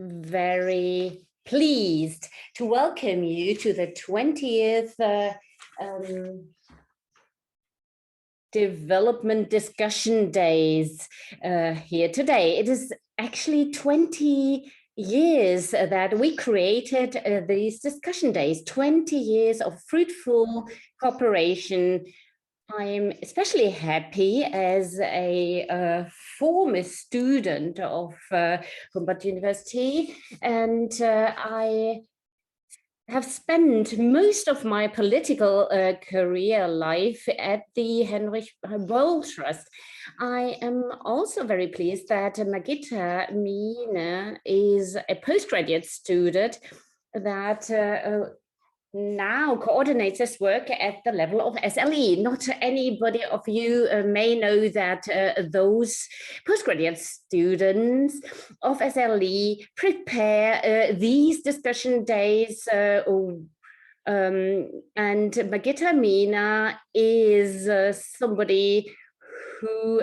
very pleased to welcome you to the 20th Development Discussion Days here today. It is actually 20 years that we created these discussion days, 20 years of fruitful cooperation. I'm especially happy as a former student of Humboldt University, and I have spent most of my political career life at the Heinrich-Böll Trust. I am also very pleased that Margitta Mine is a postgraduate student that now coordinates this work at the level of SLE. Not anybody of you may know that those postgraduate students of SLE prepare these discussion days, and Margitta Mine is somebody who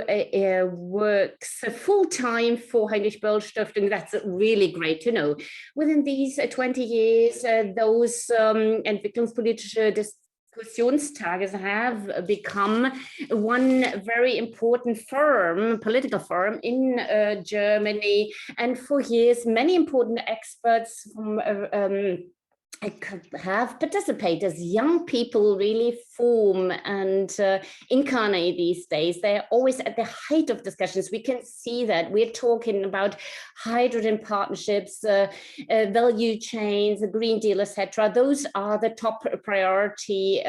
works full-time for Heinrich-Böll-Stiftung. That's really great to know. Within these 20 years, those Entwicklungspolitische Diskussionstage have become one very important firm, political firm in Germany. And for years, many important experts from have participated. Young people really form and incarnate these days. They're always at the height of discussions. We can see that. We're talking about hydrogen partnerships, value chains, the Green Deal, etc. Those are the top priority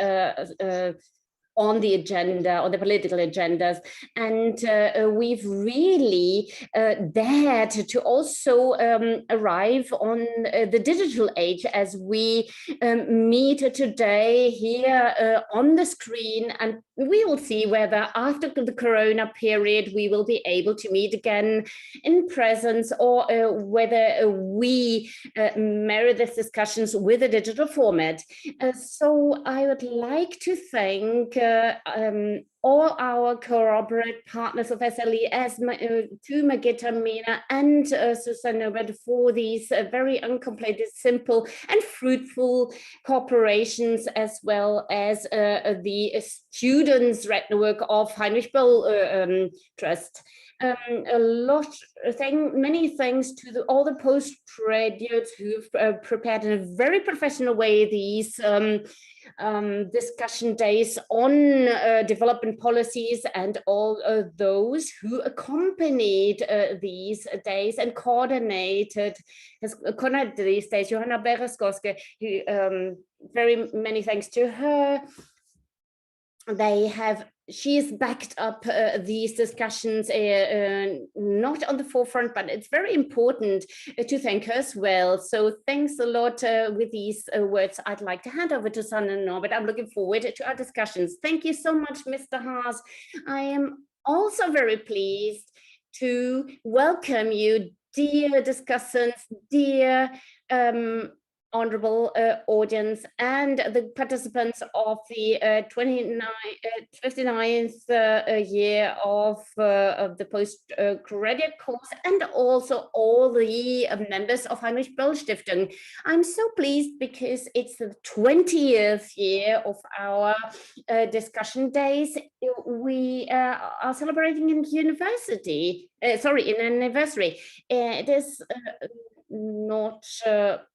on the agenda, on the political agendas. And we've really dared to also arrive on the digital age as we meet today here on the screen. And we will see whether after the Corona period, we will be able to meet again in presence, or whether we mirror these discussions with a digital format. So I would like to thank all our corroborate partners of SLE, as to Margitta Mine and Susanne Nobert, for these very uncomplicated, simple and fruitful cooperations, as well as the students' network of Heinrich-Böll Trust. Many thanks to all the postgraduates who've prepared in a very professional way these discussion days on development policies, and all those who accompanied these days and coordinated these days. Johanna Bereskoske, very many thanks to her. She has backed up these discussions, not on the forefront, but it's very important to thank her as well. So thanks a lot. With these words, I'd like to hand over to Susanne Norbert. I'm looking forward to our discussions. Thank you so much, Mr. Haas. I am also very pleased to welcome you, dear discussants, dear honorable audience, and the participants of the 59th year of the postgraduate course, and also all the members of Heinrich-Böll-Stiftung. I'm so pleased because it's the 20th year of our discussion days. We are celebrating in university, in an anniversary. It is not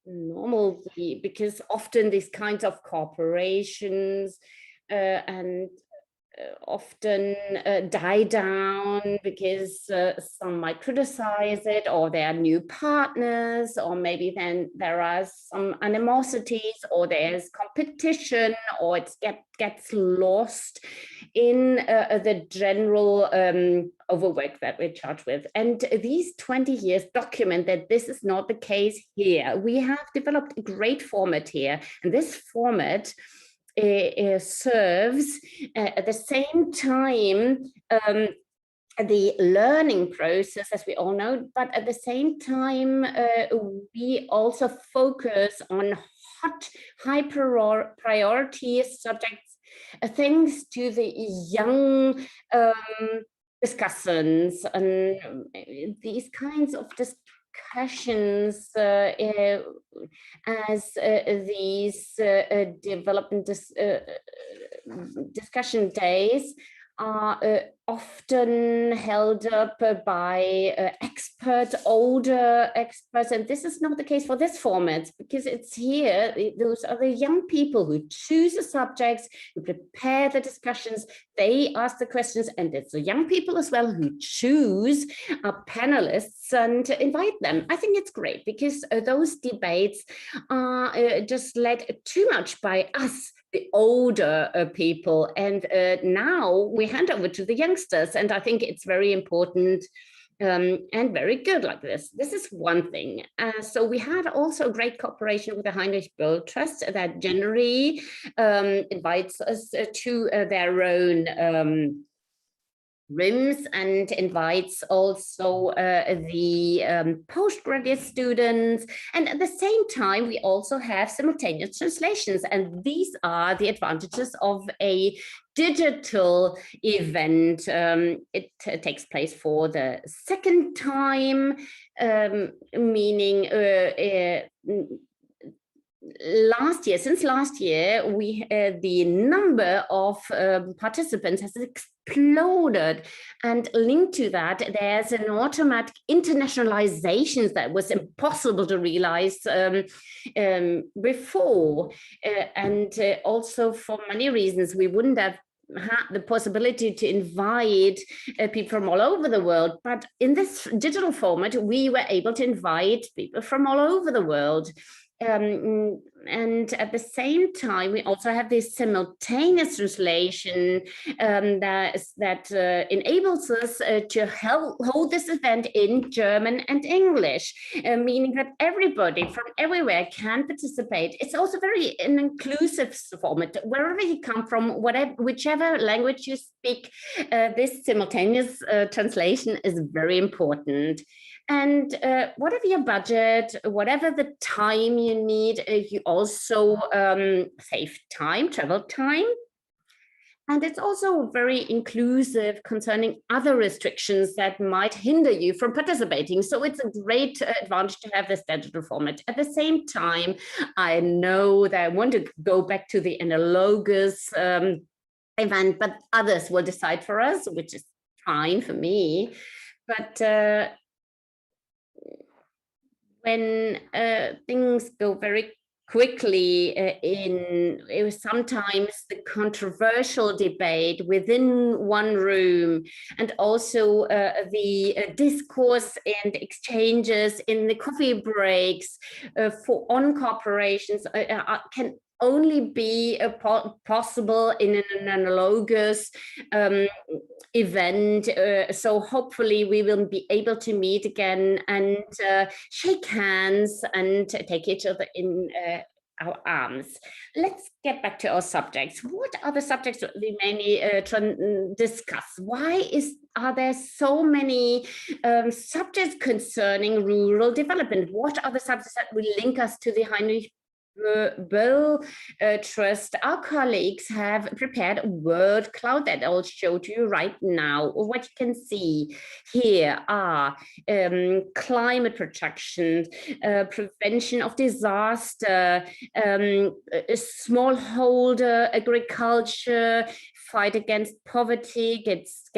normal, because often these kinds of corporations and often die down because some might criticize it, or there are new partners, or maybe then there are some animosities, or there's competition, or it gets lost in the general overwork that we're charged with. And these 20 years document that this is not the case here. We have developed a great format here, and this format serves at the same time the learning process, as we all know, but at the same time we also focus on high priority subjects, thanks to the young discussants. And these kinds of discussions as these development discussion days are often held up by older experts, and this is not the case for this format, because it's here, those are the young people who choose the subjects, who prepare the discussions, they ask the questions, and it's the young people as well who choose our panelists and invite them. I think it's great, because those debates are just led too much by us, the older people, and now we hand over to the youngsters, and I think it's very important and very good like this. This is one thing. So we had also great cooperation with the Heinrich-Böll Trust that generally invites us to their own rooms and invites also the postgraduate students, and at the same time we also have simultaneous translations, and these are the advantages of a digital event. It takes place for the second time, meaning since last year, the number of participants has exploded, and linked to that, there's an automatic internationalization that was impossible to realize before, and also for many reasons we wouldn't have had the possibility to invite people from all over the world, but in this digital format we were able to invite people from all over the world. And at the same time, we also have this simultaneous translation that enables us to hold this event in German and English, meaning that everybody from everywhere can participate. It's also an inclusive format. Wherever you come from, whichever language you speak, this simultaneous translation is very important. And whatever your budget, whatever the time you need, you also save time, travel time. And it's also very inclusive concerning other restrictions that might hinder you from participating. So it's a great advantage to have this digital format. At the same time, I know that I want to go back to the analogous event, but others will decide for us, which is fine for me. But when things go very quickly it was sometimes the controversial debate within one room, and also the discourse and exchanges in the coffee breaks on corporations can only be possible in an analogous event. So hopefully we will be able to meet again and shake hands and take each other in our arms. Let's get back to our subjects. What are the subjects that we mainly discuss? Why are there so many subjects concerning rural development? What are the subjects that will link us to the Heinrich-Böll Trust? Our colleagues have prepared a word cloud that I'll show to you right now. What you can see here are climate protection, prevention of disaster, smallholder agriculture, fight against poverty, against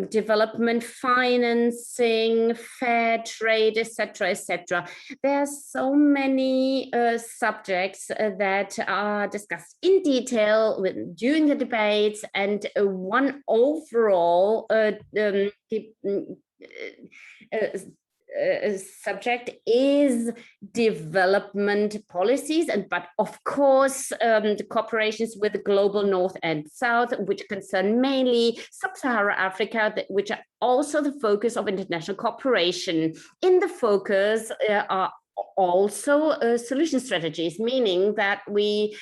development financing, fair trade, etc., etc. There are so many subjects that are discussed in detail during the debates, and one overall subject is development policies, but of course the cooperations with the global North and South, which concern mainly Sub-Saharan Africa, which are also the focus of international cooperation. In the focus are also solution strategies, meaning that we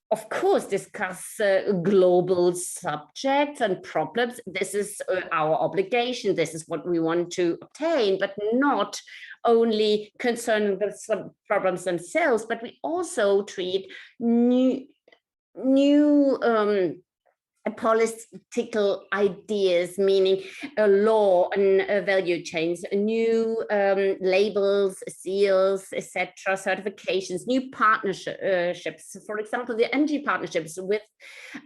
of course discuss global subjects and problems. This is our obligation, this is what we want to obtain, but not only concerning the problems themselves, but we also treat new political ideas, meaning a law and value chains, new labels, seals, etc., certifications, new partnerships, for example, the energy partnerships with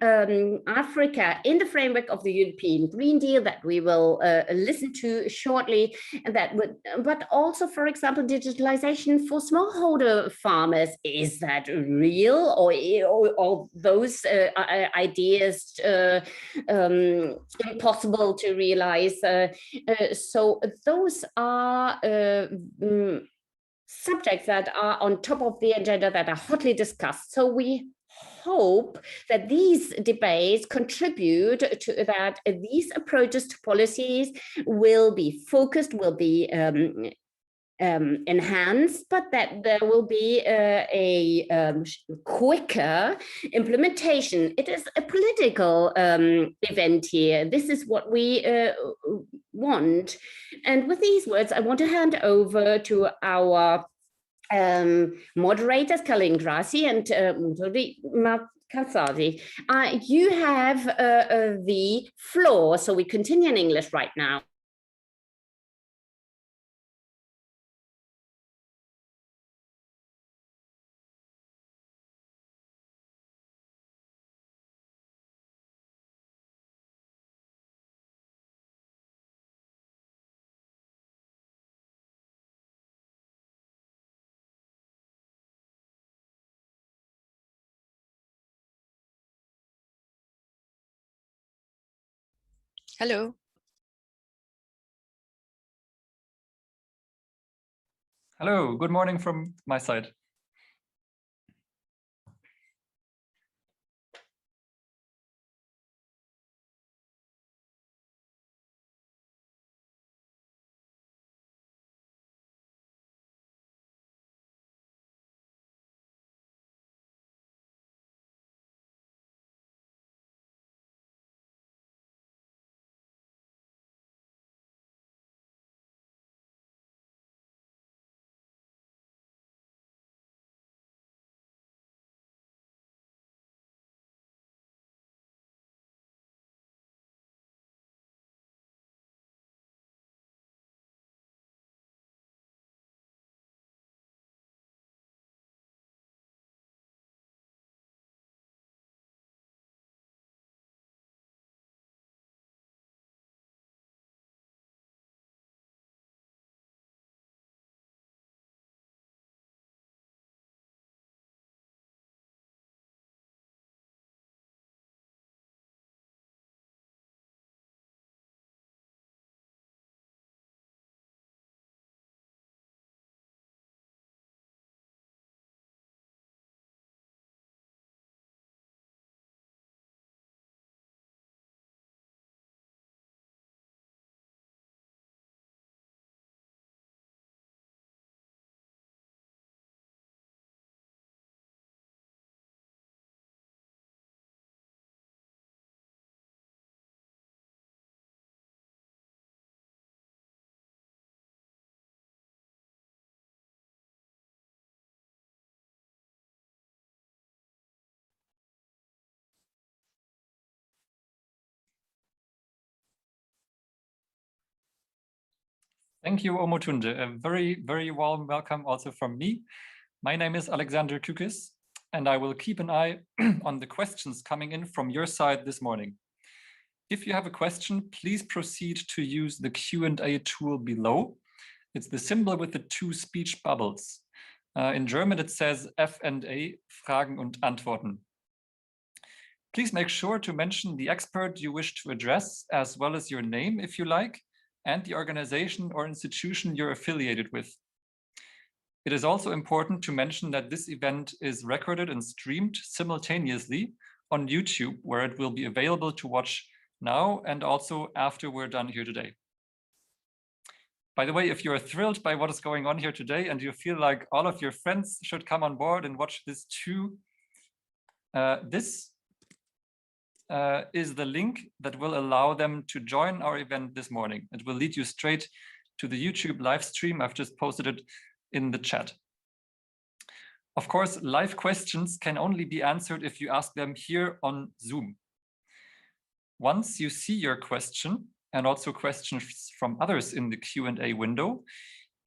Africa in the framework of the European Green Deal that we will listen to shortly, and that would, but also, for example, digitalization for smallholder farmers. Is that real, or those ideas impossible to realize? So those are subjects that are on top of the agenda, that are hotly discussed. So we hope that these debates contribute to that these approaches to policies will be focused, will be enhanced, but that there will be a quicker implementation. It is a political event here. This is what we want. And with these words, I want to hand over to our moderators, Colin Grassi and Calzati. You have the floor, so we continue in English right now. Hello. Hello, good morning from my side. Thank you, Omotunde. A very, very warm welcome also from me. My name is Alexander Kukis, and I will keep an eye on the questions coming in from your side this morning. If you have a question, please proceed to use the Q&A tool below. It's the symbol with the two speech bubbles. In German, it says F&A, Fragen und Antworten. Please make sure to mention the expert you wish to address, as well as your name, if you like, and the organization or institution you're affiliated with. It is also important to mention that this event is recorded and streamed simultaneously on YouTube, where it will be available to watch now and also after we're done here today. By the way, if you're thrilled by what is going on here today and you feel like all of your friends should come on board and watch this too, this is the link that will allow them to join our event this morning. It will lead you straight to the YouTube live stream. I've just posted it in the chat. Of course, live questions can only be answered if you ask them here on Zoom. Once you see your question and also questions from others in the Q&A window,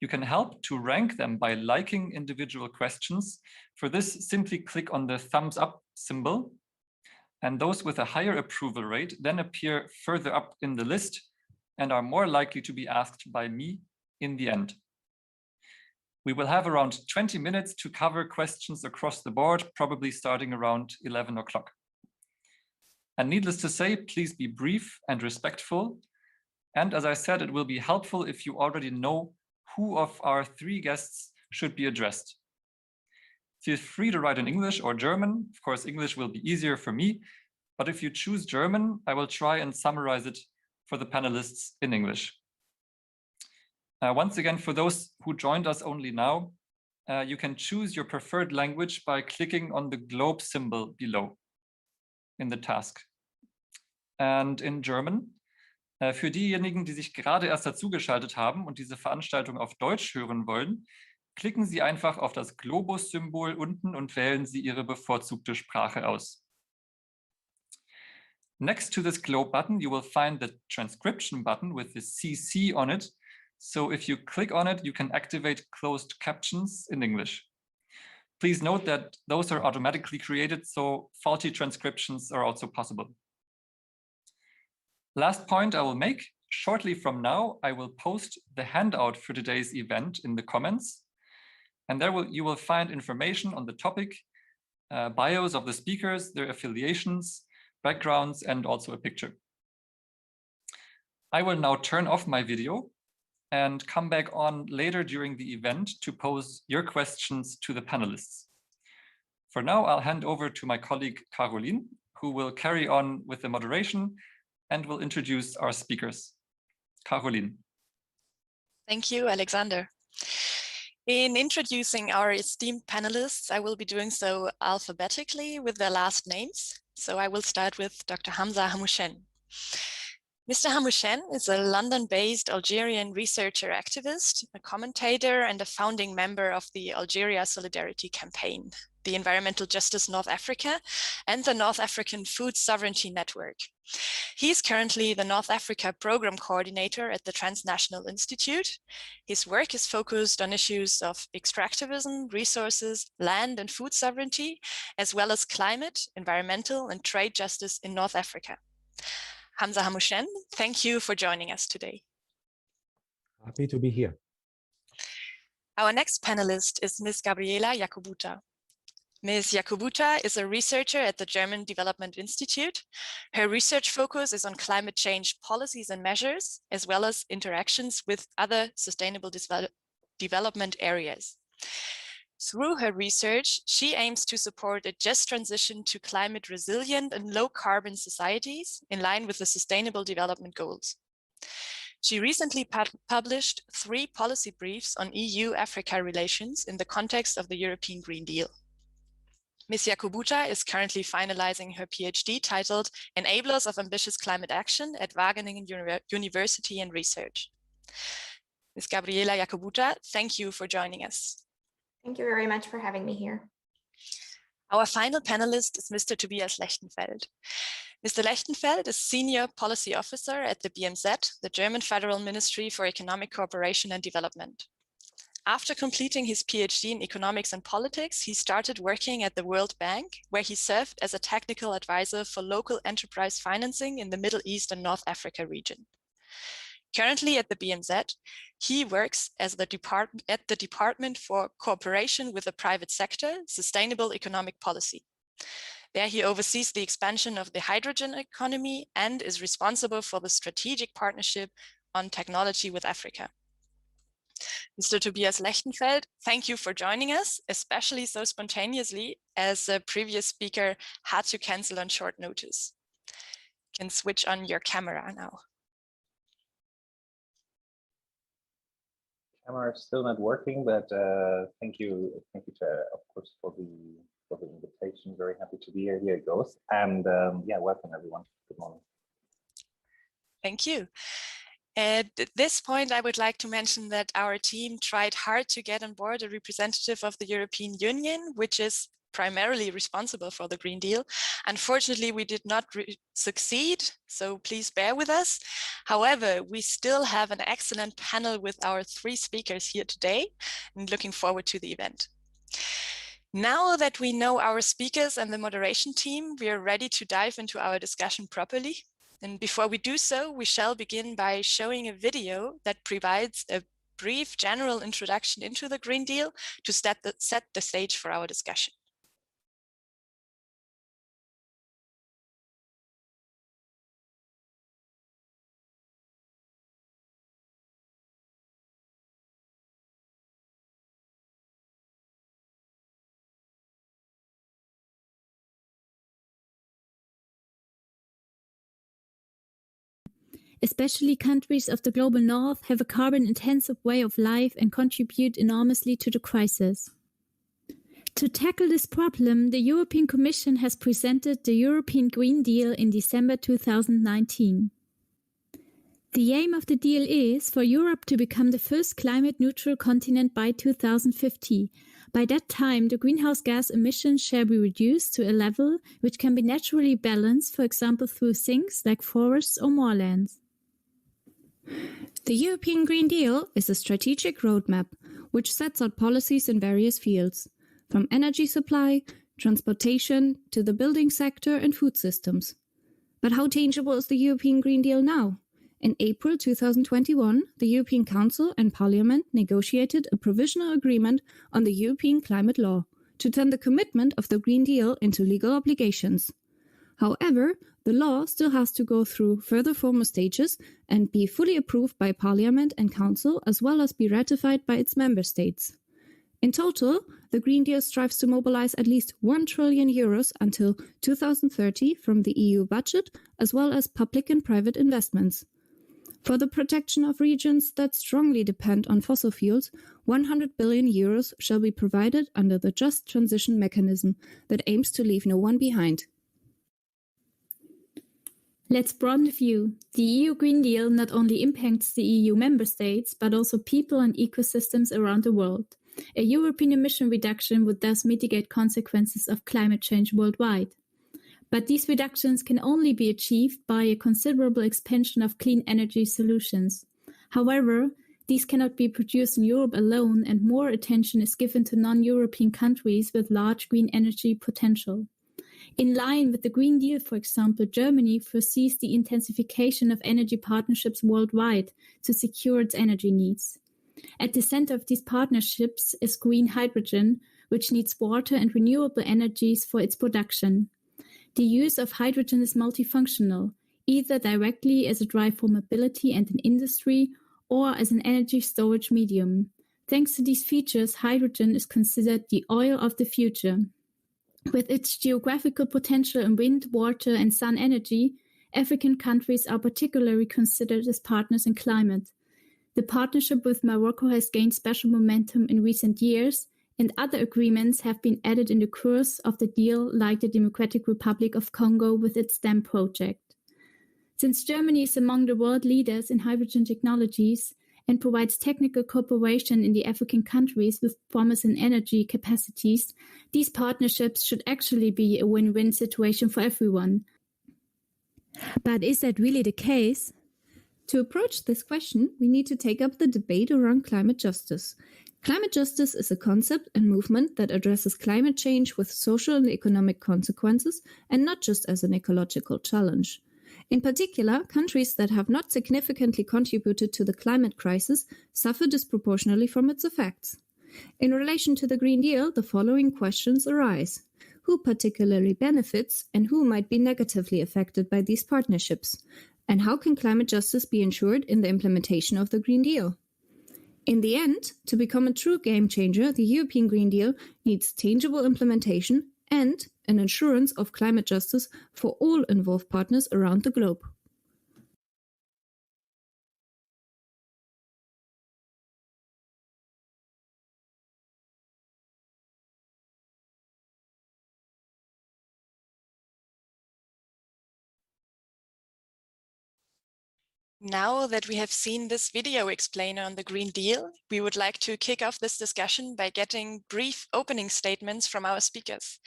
you can help to rank them by liking individual questions. For this, simply click on the thumbs up symbol, and those with a higher approval rate then appear further up in the list and are more likely to be asked by me in the end. We will have around 20 minutes to cover questions across the board, probably starting around 11 o'clock. And needless to say, please be brief and respectful. And as I said, it will be helpful if you already know who of our 3 guests should be addressed. Feel free to write in English or German. Of course, English will be easier for me, but if you choose German, I will try and summarize it for the panelists in English. Once again, for those who joined us only now, you can choose your preferred language by clicking on the globe symbol below in the task. And in German, für diejenigen, die sich gerade erst dazugeschaltet haben und diese Veranstaltung auf Deutsch hören wollen, klicken Sie einfach auf das Globus-Symbol unten und wählen Sie Ihre bevorzugte Sprache aus. Next to this globe button, you will find the transcription button with the CC on it. So if you click on it, you can activate closed captions in English. Please note that those are automatically created, so faulty transcriptions are also possible. Last point I will make, shortly from now, I will post the handout for today's event in the comments. And there you will find information on the topic, bios of the speakers, their affiliations, backgrounds, and also a picture. I will now turn off my video and come back on later during the event to pose your questions to the panelists. For now, I'll hand over to my colleague Caroline, who will carry on with the moderation and will introduce our speakers. Caroline. Thank you, Alexander. In introducing our esteemed panelists, I will be doing so alphabetically with their last names. So I will start with Dr. Hamza Hamouchen. Mr. Hamouchen is a London-based Algerian researcher activist, a commentator, and a founding member of the Algeria Solidarity Campaign, the Environmental Justice North Africa, and the North African Food Sovereignty Network. He is currently the North Africa Program Coordinator at the Transnational Institute. His work is focused on issues of extractivism, resources, land and food sovereignty, as well as climate, environmental, and trade justice in North Africa. Hamza Hamouchen, thank you for joining us today. Happy to be here. Our next panelist is Ms. Gabriela Jacobuta. Ms. Jacobuta is a researcher at the German Development Institute. Her research focus is on climate change policies and measures, as well as interactions with other sustainable development areas. Through her research, she aims to support a just transition to climate resilient and low carbon societies in line with the Sustainable Development Goals. She recently published 3 policy briefs on EU-Africa relations in the context of the European Green Deal. Ms. Jacobuta is currently finalizing her PhD titled Enablers of Ambitious Climate Action at Wageningen University and Research. Ms. Gabriela Jacobuta, thank you for joining us. Thank you very much for having me here. Our final panelist is Mr. Tobias Lestenfeld. Mr. Lestenfeld is Senior Policy Officer at the BMZ, the German Federal Ministry for Economic Cooperation and Development. After completing his PhD in economics and politics, he started working at the World Bank, where he served as a technical advisor for local enterprise financing in the Middle East and North Africa region. Currently at the BMZ, he works as at the Department for Cooperation with the Private Sector, Sustainable Economic Policy. There he oversees the expansion of the hydrogen economy and is responsible for the strategic partnership on technology with Africa. Mr. Tobias Lestenfeld, thank you for joining us, especially so spontaneously as a previous speaker had to cancel on short notice. You can switch on your camera now. Camera is still not working, but thank you, of course, for the invitation. Very happy to be here. Here it goes, and yeah, welcome everyone. Good morning. Thank you. At this point, I would like to mention that our team tried hard to get on board a representative of the European Union, which is primarily responsible for the Green Deal. Unfortunately, we did not succeed, so please bear with us. However, we still have an excellent panel with our 3 speakers here today, and looking forward to the event. Now that we know our speakers and the moderation team, we are ready to dive into our discussion properly. And before we do so, we shall begin by showing a video that provides a brief general introduction into the Green Deal to set the stage for our discussion. Especially countries of the global north have a carbon-intensive way of life and contribute enormously to the crisis. To tackle this problem, the European Commission has presented the European Green Deal in December 2019. The aim of the deal is for Europe to become the first climate-neutral continent by 2050. By that time, the greenhouse gas emissions shall be reduced to a level which can be naturally balanced, for example, through things like forests or moorlands. The European Green Deal is a strategic roadmap which sets out policies in various fields, from energy supply, transportation, to the building sector and food systems. But how tangible is the European Green Deal now? In April 2021, the European Council and Parliament negotiated a provisional agreement on the European climate law to turn the commitment of the Green Deal into legal obligations. However, the law still has to go through further formal stages and be fully approved by Parliament and Council, as well as be ratified by its member states. In total, the Green Deal strives to mobilize at least €1 trillion until 2030 from the EU budget, as well as public and private investments. For the protection of regions that strongly depend on fossil fuels, €100 billion shall be provided under the Just Transition Mechanism that aims to leave no one behind. Let's broaden the view. The EU Green Deal not only impacts the EU member states, but also people and ecosystems around the world. A European emission reduction would thus mitigate consequences of climate change worldwide. But these reductions can only be achieved by a considerable expansion of clean energy solutions. However, these cannot be produced in Europe alone, and more attention is given to non-European countries with large green energy potential. In line with the Green Deal, for example, Germany foresees the intensification of energy partnerships worldwide to secure its energy needs. At the center of these partnerships is green hydrogen, which needs water and renewable energies for its production. The use of hydrogen is multifunctional, either directly as a drive for mobility and an industry, or as an energy storage medium. Thanks to these features, hydrogen is considered the oil of the future. With its geographical potential in wind, water, and sun energy, African countries are particularly considered as partners in climate. The partnership with Morocco has gained special momentum in recent years, and other agreements have been added in the course of the deal, like the Democratic Republic of Congo with its STEM project. Since Germany is among the world leaders in hydrogen technologies and provides technical cooperation in the African countries with promising energy capacities, these partnerships should actually be a win-win situation for everyone. But is that really the case? To approach this question, we need to take up the debate around climate justice. Climate justice is a concept and movement that addresses climate change with social and economic consequences, and not just as an ecological challenge. In particular, countries that have not significantly contributed to the climate crisis suffer disproportionately from its effects. In relation to the Green Deal, the following questions arise. Who particularly benefits and who might be negatively affected by these partnerships? And how can climate justice be ensured in the implementation of the Green Deal? In the end, to become a true game changer, the European Green Deal needs tangible implementation and an assurance of climate justice for all involved partners around the globe. Now that we have seen this video explainer on the Green Deal, we would like to kick off this discussion by getting brief opening statements from our speakers.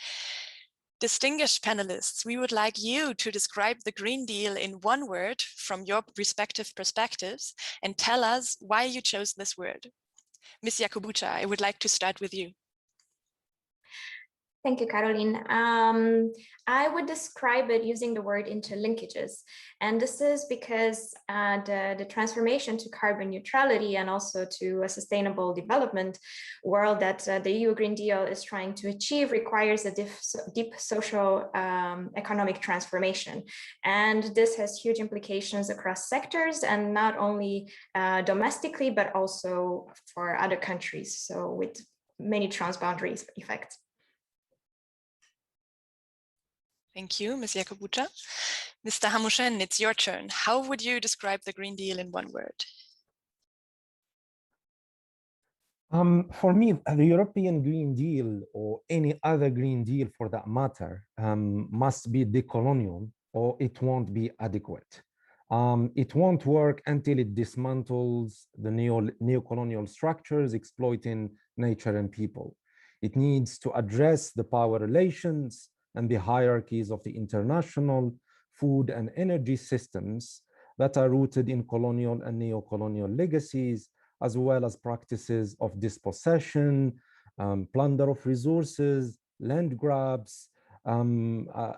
Distinguished panelists, we would like you to describe the Green Deal in one word from your respective perspectives and tell us why you chose this word. Ms. Jakubucha, I would like to start with you. Thank you, Caroline. I would describe it using the word interlinkages. And this is because the transformation to carbon neutrality and also to a sustainable development world that the EU Green Deal is trying to achieve requires a deep social economic transformation. And this has huge implications across sectors and not only domestically, but also for other countries. So with many transboundary effects. Thank you, Ms. Jakubucha. Mr. Hamouchen, it's your turn. How would you describe the Green Deal in one word? For me, the European Green Deal, or any other Green Deal for that matter, must be decolonial or it won't be adequate. It won't work until it dismantles the neo-colonial structures exploiting nature and people. It needs to address the power relations and the hierarchies of the international food and energy systems that are rooted in colonial and neo-colonial legacies, as well as practices of dispossession, plunder of resources, land grabs,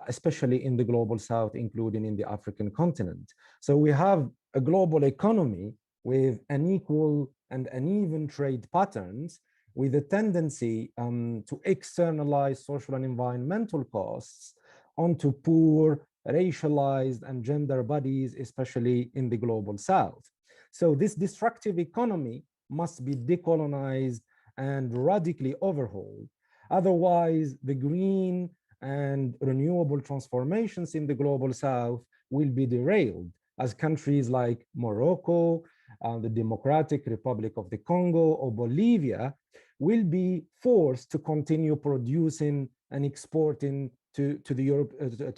especially in the global south, including in the African continent. So we have a global economy with unequal and uneven trade patterns, with a tendency to externalize social and environmental costs onto poor, racialized, and gender bodies, especially in the global south. So this destructive economy must be decolonized and radically overhauled. Otherwise, the green and renewable transformations in the global south will be derailed, as countries like Morocco, the Democratic Republic of the Congo, or Bolivia will be forced to continue producing and exporting to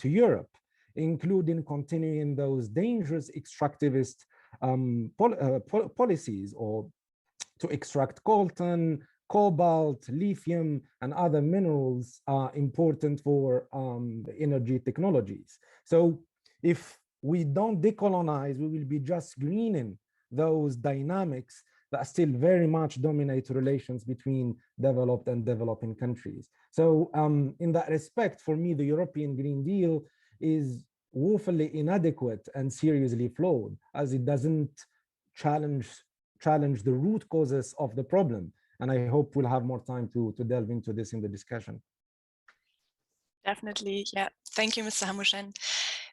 Europe, including continuing those dangerous extractivist policies, or to extract coltan, cobalt, lithium, and other minerals important for the energy technologies. So if we don't decolonize, we will be just greening those dynamics that still very much dominate relations between developed and developing countries. So in that respect, for me, the European Green Deal is woefully inadequate and seriously flawed, as it doesn't challenge the root causes of the problem. And I hope we'll have more time to delve into this in the discussion. Definitely, yeah. Thank you, Mr. Hamouchen.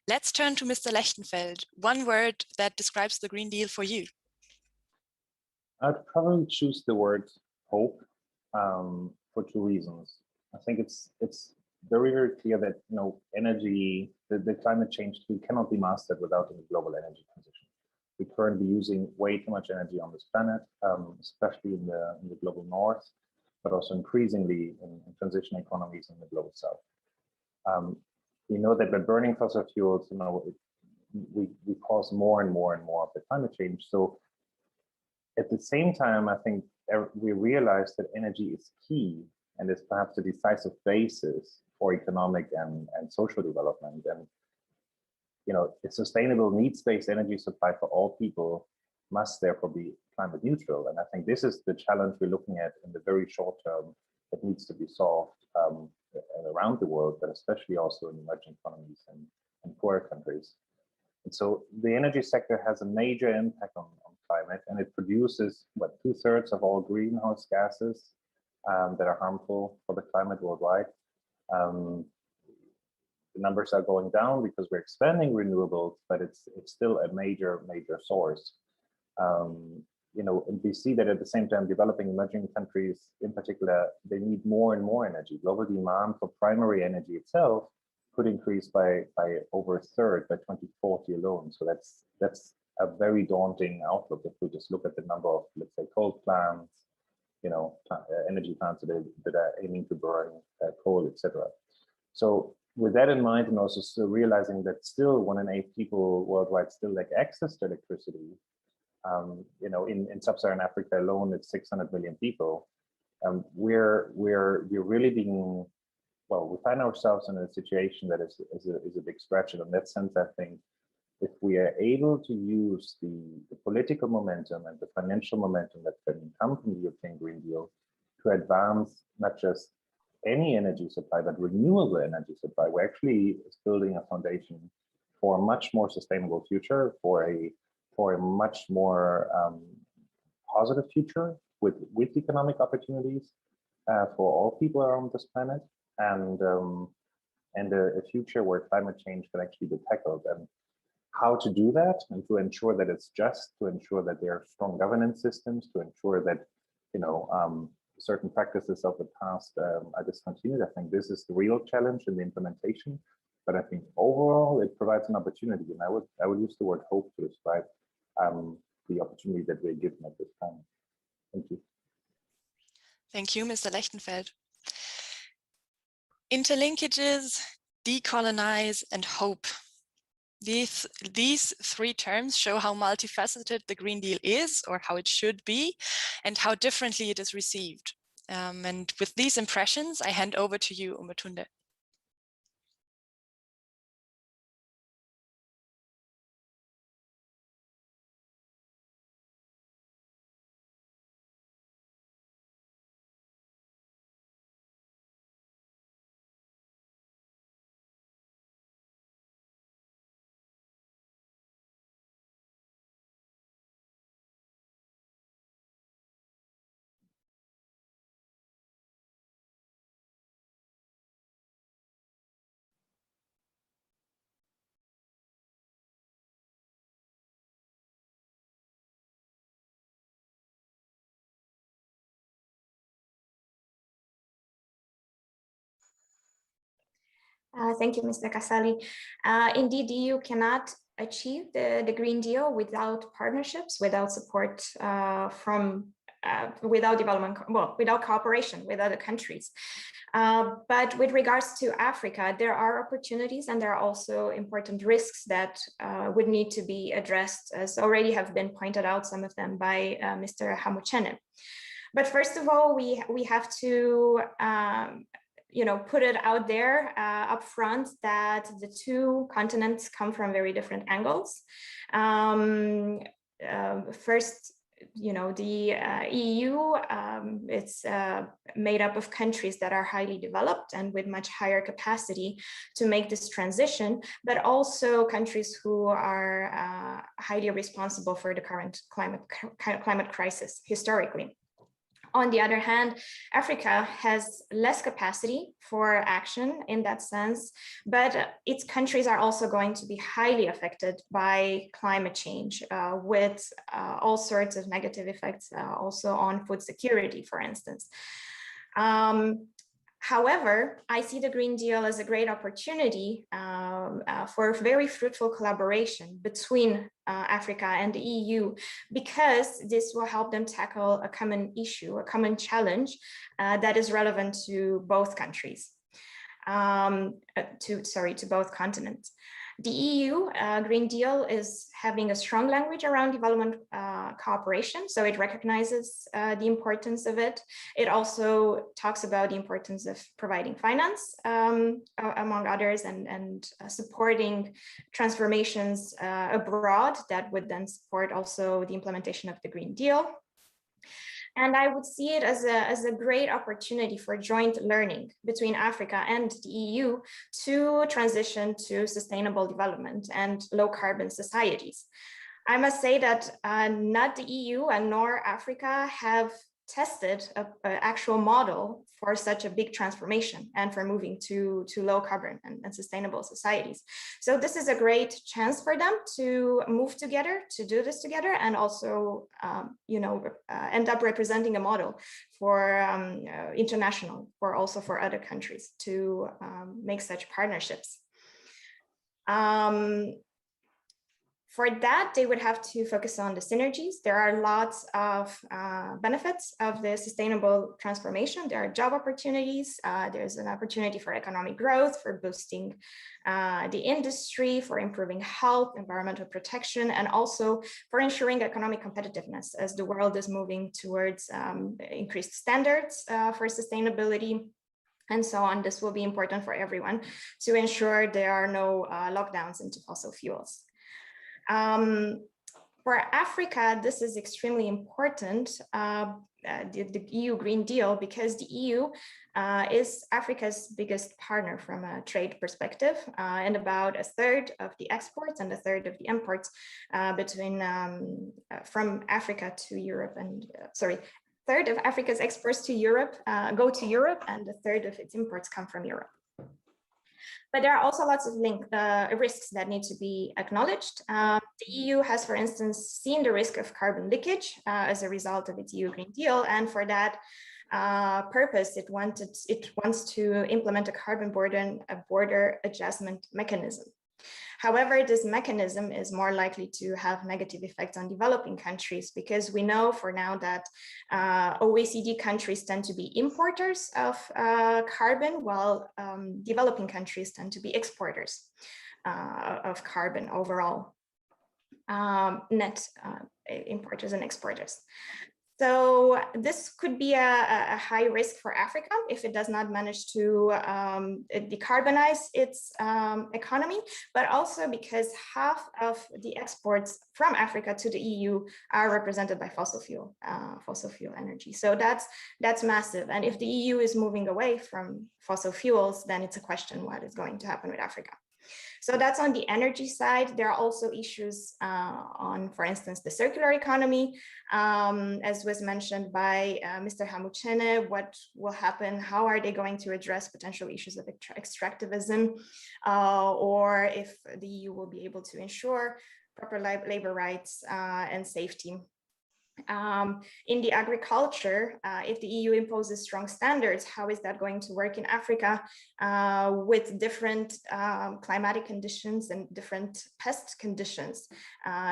Let's turn to Mr. Lestenfeld. One word that describes the Green Deal for you. I'd probably choose the word hope for two reasons. I think it's very, very clear that energy, the climate change cannot be mastered without a global energy transition. We're currently using way too much energy on this planet, especially in the global north, but also increasingly in transition economies in the global south. We know that by burning fossil fuels, we cause more and more and more of the climate change. So at the same time, I think we realize that energy is key and is perhaps the decisive basis for economic and social development. And a sustainable needs-based energy supply for all people must therefore be climate neutral. And I think this is the challenge we're looking at in the very short term that needs to be solved around the world, but especially also in emerging economies and poorer countries. And so the energy sector has a major impact on climate, and it produces, 2/3 of all greenhouse gases that are harmful for the climate worldwide. The numbers are going down because we're expanding renewables, but it's still a major source. And we see that at the same time, developing emerging countries in particular, they need more and more energy. Global demand for primary energy itself could increase by over a third by 2040 alone. So that's a very daunting outlook if we just look at the number of, let's say, coal plants, energy plants that are aiming to burn coal, etc. So with that in mind, and also still realizing that still 1 in 8 people worldwide still lack access to electricity. You know, in sub-Saharan Africa alone, it's 600 million people. We're really being, well, we find ourselves in a situation that is a big stretch. And in that sense, I think if we are able to use the political momentum and the financial momentum that can come from the European Green Deal to advance not just any energy supply, but renewable energy supply, we're actually building a foundation for a much more sustainable future, for a much more positive future with economic opportunities for all people around this planet, and a future where climate change can actually be tackled. And how to do that, and to ensure that it's just, to ensure that there are strong governance systems, to ensure that, you know, certain practices of the past are discontinued. I think this is the real challenge in the implementation. But I think overall it provides an opportunity, and I would use the word hope to describe the opportunity that we're given at this time. Thank you. Thank you, Mr. Lechtenfeld. Interlinkages, decolonize, and hope. These 3 terms show how multifaceted the Green Deal is, or how it should be, and how differently it is received. And with these impressions, I hand over to you, Umatunde. Thank you, Mr. Casali. Indeed, the EU cannot achieve the Green Deal without partnerships, without support without development, well, without cooperation with other countries. But with regards to Africa, there are opportunities and there are also important risks that would need to be addressed, as already have been pointed out, some of them by Mr. Hamuchene. But first of all, we have to you know, put it out there up front that the 2 continents come from very different angles. First, you know, the EU, it's made up of countries that are highly developed and with much higher capacity to make this transition, but also countries who are highly responsible for the current climate crisis historically. On the other hand, Africa has less capacity for action in that sense, but its countries are also going to be highly affected by climate change with all sorts of negative effects also on food security, for instance. However, I see the Green Deal as a great opportunity for very fruitful collaboration between Africa and the EU, because this will help them tackle a common issue, a common challenge that is relevant to both countries, to both continents. The EU Green Deal is having a strong language around development cooperation, so it recognizes the importance of it. It also talks about the importance of providing finance, among others, and supporting transformations abroad that would then support also the implementation of the Green Deal. And I would see it as a great opportunity for joint learning between Africa and the EU to transition to sustainable development and low carbon societies. I must say that not the EU and nor Africa have tested an actual model for such a big transformation and for moving to low carbon and sustainable societies. So this is a great chance for them to move together, to do this together, and also you know, end up representing a model for international, or also for other countries to make such partnerships. For that, they would have to focus on the synergies. There are lots of benefits of the sustainable transformation. There are job opportunities. There's an opportunity for economic growth, for boosting the industry, for improving health, environmental protection, and also for ensuring economic competitiveness as the world is moving towards increased standards for sustainability and so on. This will be important for everyone to ensure there are no lockdowns into fossil fuels. For Africa, this is extremely important, the EU Green Deal, because the EU is Africa's biggest partner from a trade perspective, and about a third of the exports and a third of the imports from Africa to Europe and, third of Africa's exports to Europe go to Europe, and a third of its imports come from Europe. But there are also lots of risks that need to be acknowledged. The EU has, for instance, seen the risk of carbon leakage as a result of its EU Green Deal, and for that purpose, it wants to implement a carbon border adjustment mechanism. However, this mechanism is more likely to have negative effects on developing countries, because we know for now that OECD countries tend to be importers of carbon, while developing countries tend to be exporters of carbon overall, net importers and exporters. So this could be a high risk for Africa if it does not manage to decarbonize its economy, but also because half of the exports from Africa to the EU are represented by fossil fuel energy. So that's massive. And if the EU is moving away from fossil fuels, then it's a question what is going to happen with Africa. So that's on the energy side. There are also issues on, for instance, the circular economy, as was mentioned by Mr. Hamuchene. What will happen? How are they going to address potential issues of extractivism, or if the EU will be able to ensure proper labor rights and safety? In the agriculture, if the EU imposes strong standards, how is that going to work in Africa with different climatic conditions and different pest conditions?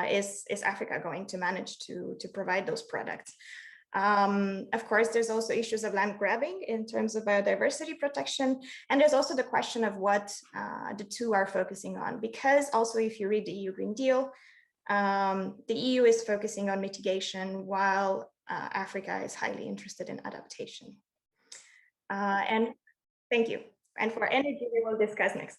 Is Africa going to manage to provide those products? Of course, there's also issues of land grabbing in terms of biodiversity protection. And there's also the question of what the two are focusing on, because also if you read the EU Green Deal, the EU is focusing on mitigation, while Africa is highly interested in adaptation. And thank you. And for energy, we will discuss next.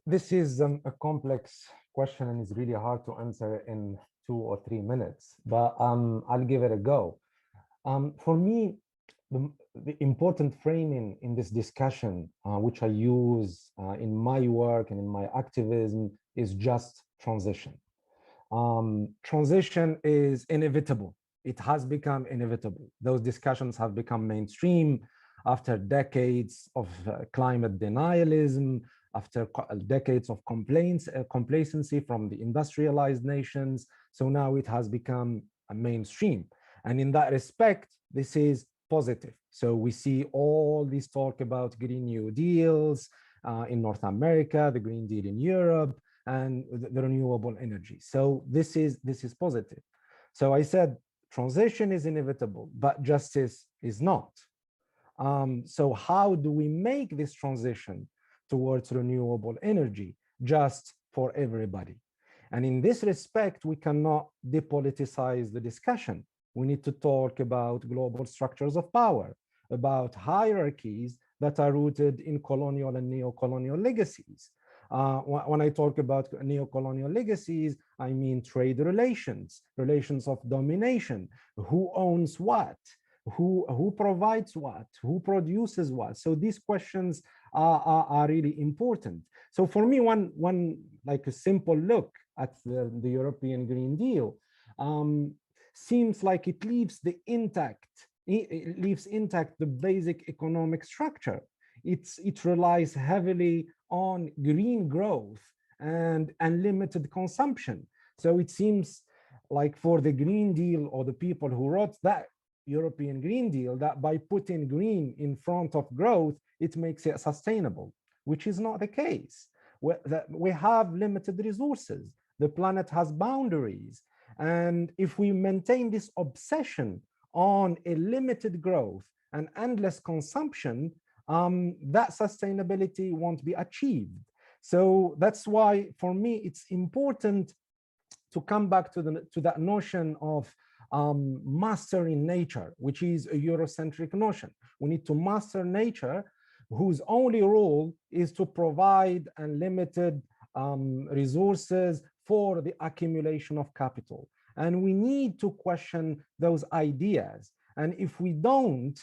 This is a complex question, and it's really hard to answer in 2 or 3 minutes, but I'll give it a go. For me, the important framing in this discussion, which I use in my work and in my activism, is just transition. Transition is inevitable. It has become inevitable. Those discussions have become mainstream after decades of climate denialism, after decades of complacency from the industrialized nations. So now it has become a mainstream. And in that respect, this is positive. So we see all this talk about Green New Deals in North America, the Green Deal in Europe, and the renewable energy. So this is positive. So I said transition is inevitable, but justice is not. So how do we make this transition towards renewable energy just for everybody? And in this respect, we cannot depoliticize the discussion. We need to talk about global structures of power, about hierarchies that are rooted in colonial and neo-colonial legacies. When I talk about neo-colonial legacies, I mean trade relations, relations of domination, who owns what, who provides what, who produces what. So these questions are really important. So for me, one like a simple look at the European Green Deal seems like it leaves intact the basic economic structure. It relies heavily on green growth and unlimited consumption. So it seems like for the Green Deal, or the people who wrote that European Green Deal, that by putting green in front of growth, it makes it sustainable, which is not the case. We have limited resources. The planet has boundaries. And if we maintain this obsession on a limited growth and endless consumption, that sustainability won't be achieved. So that's why, for me, it's important to come back to that notion of mastering nature, which is a Eurocentric notion. We need to master nature, whose only role is to provide unlimited resources for the accumulation of capital. And we need to question those ideas. And if we don't,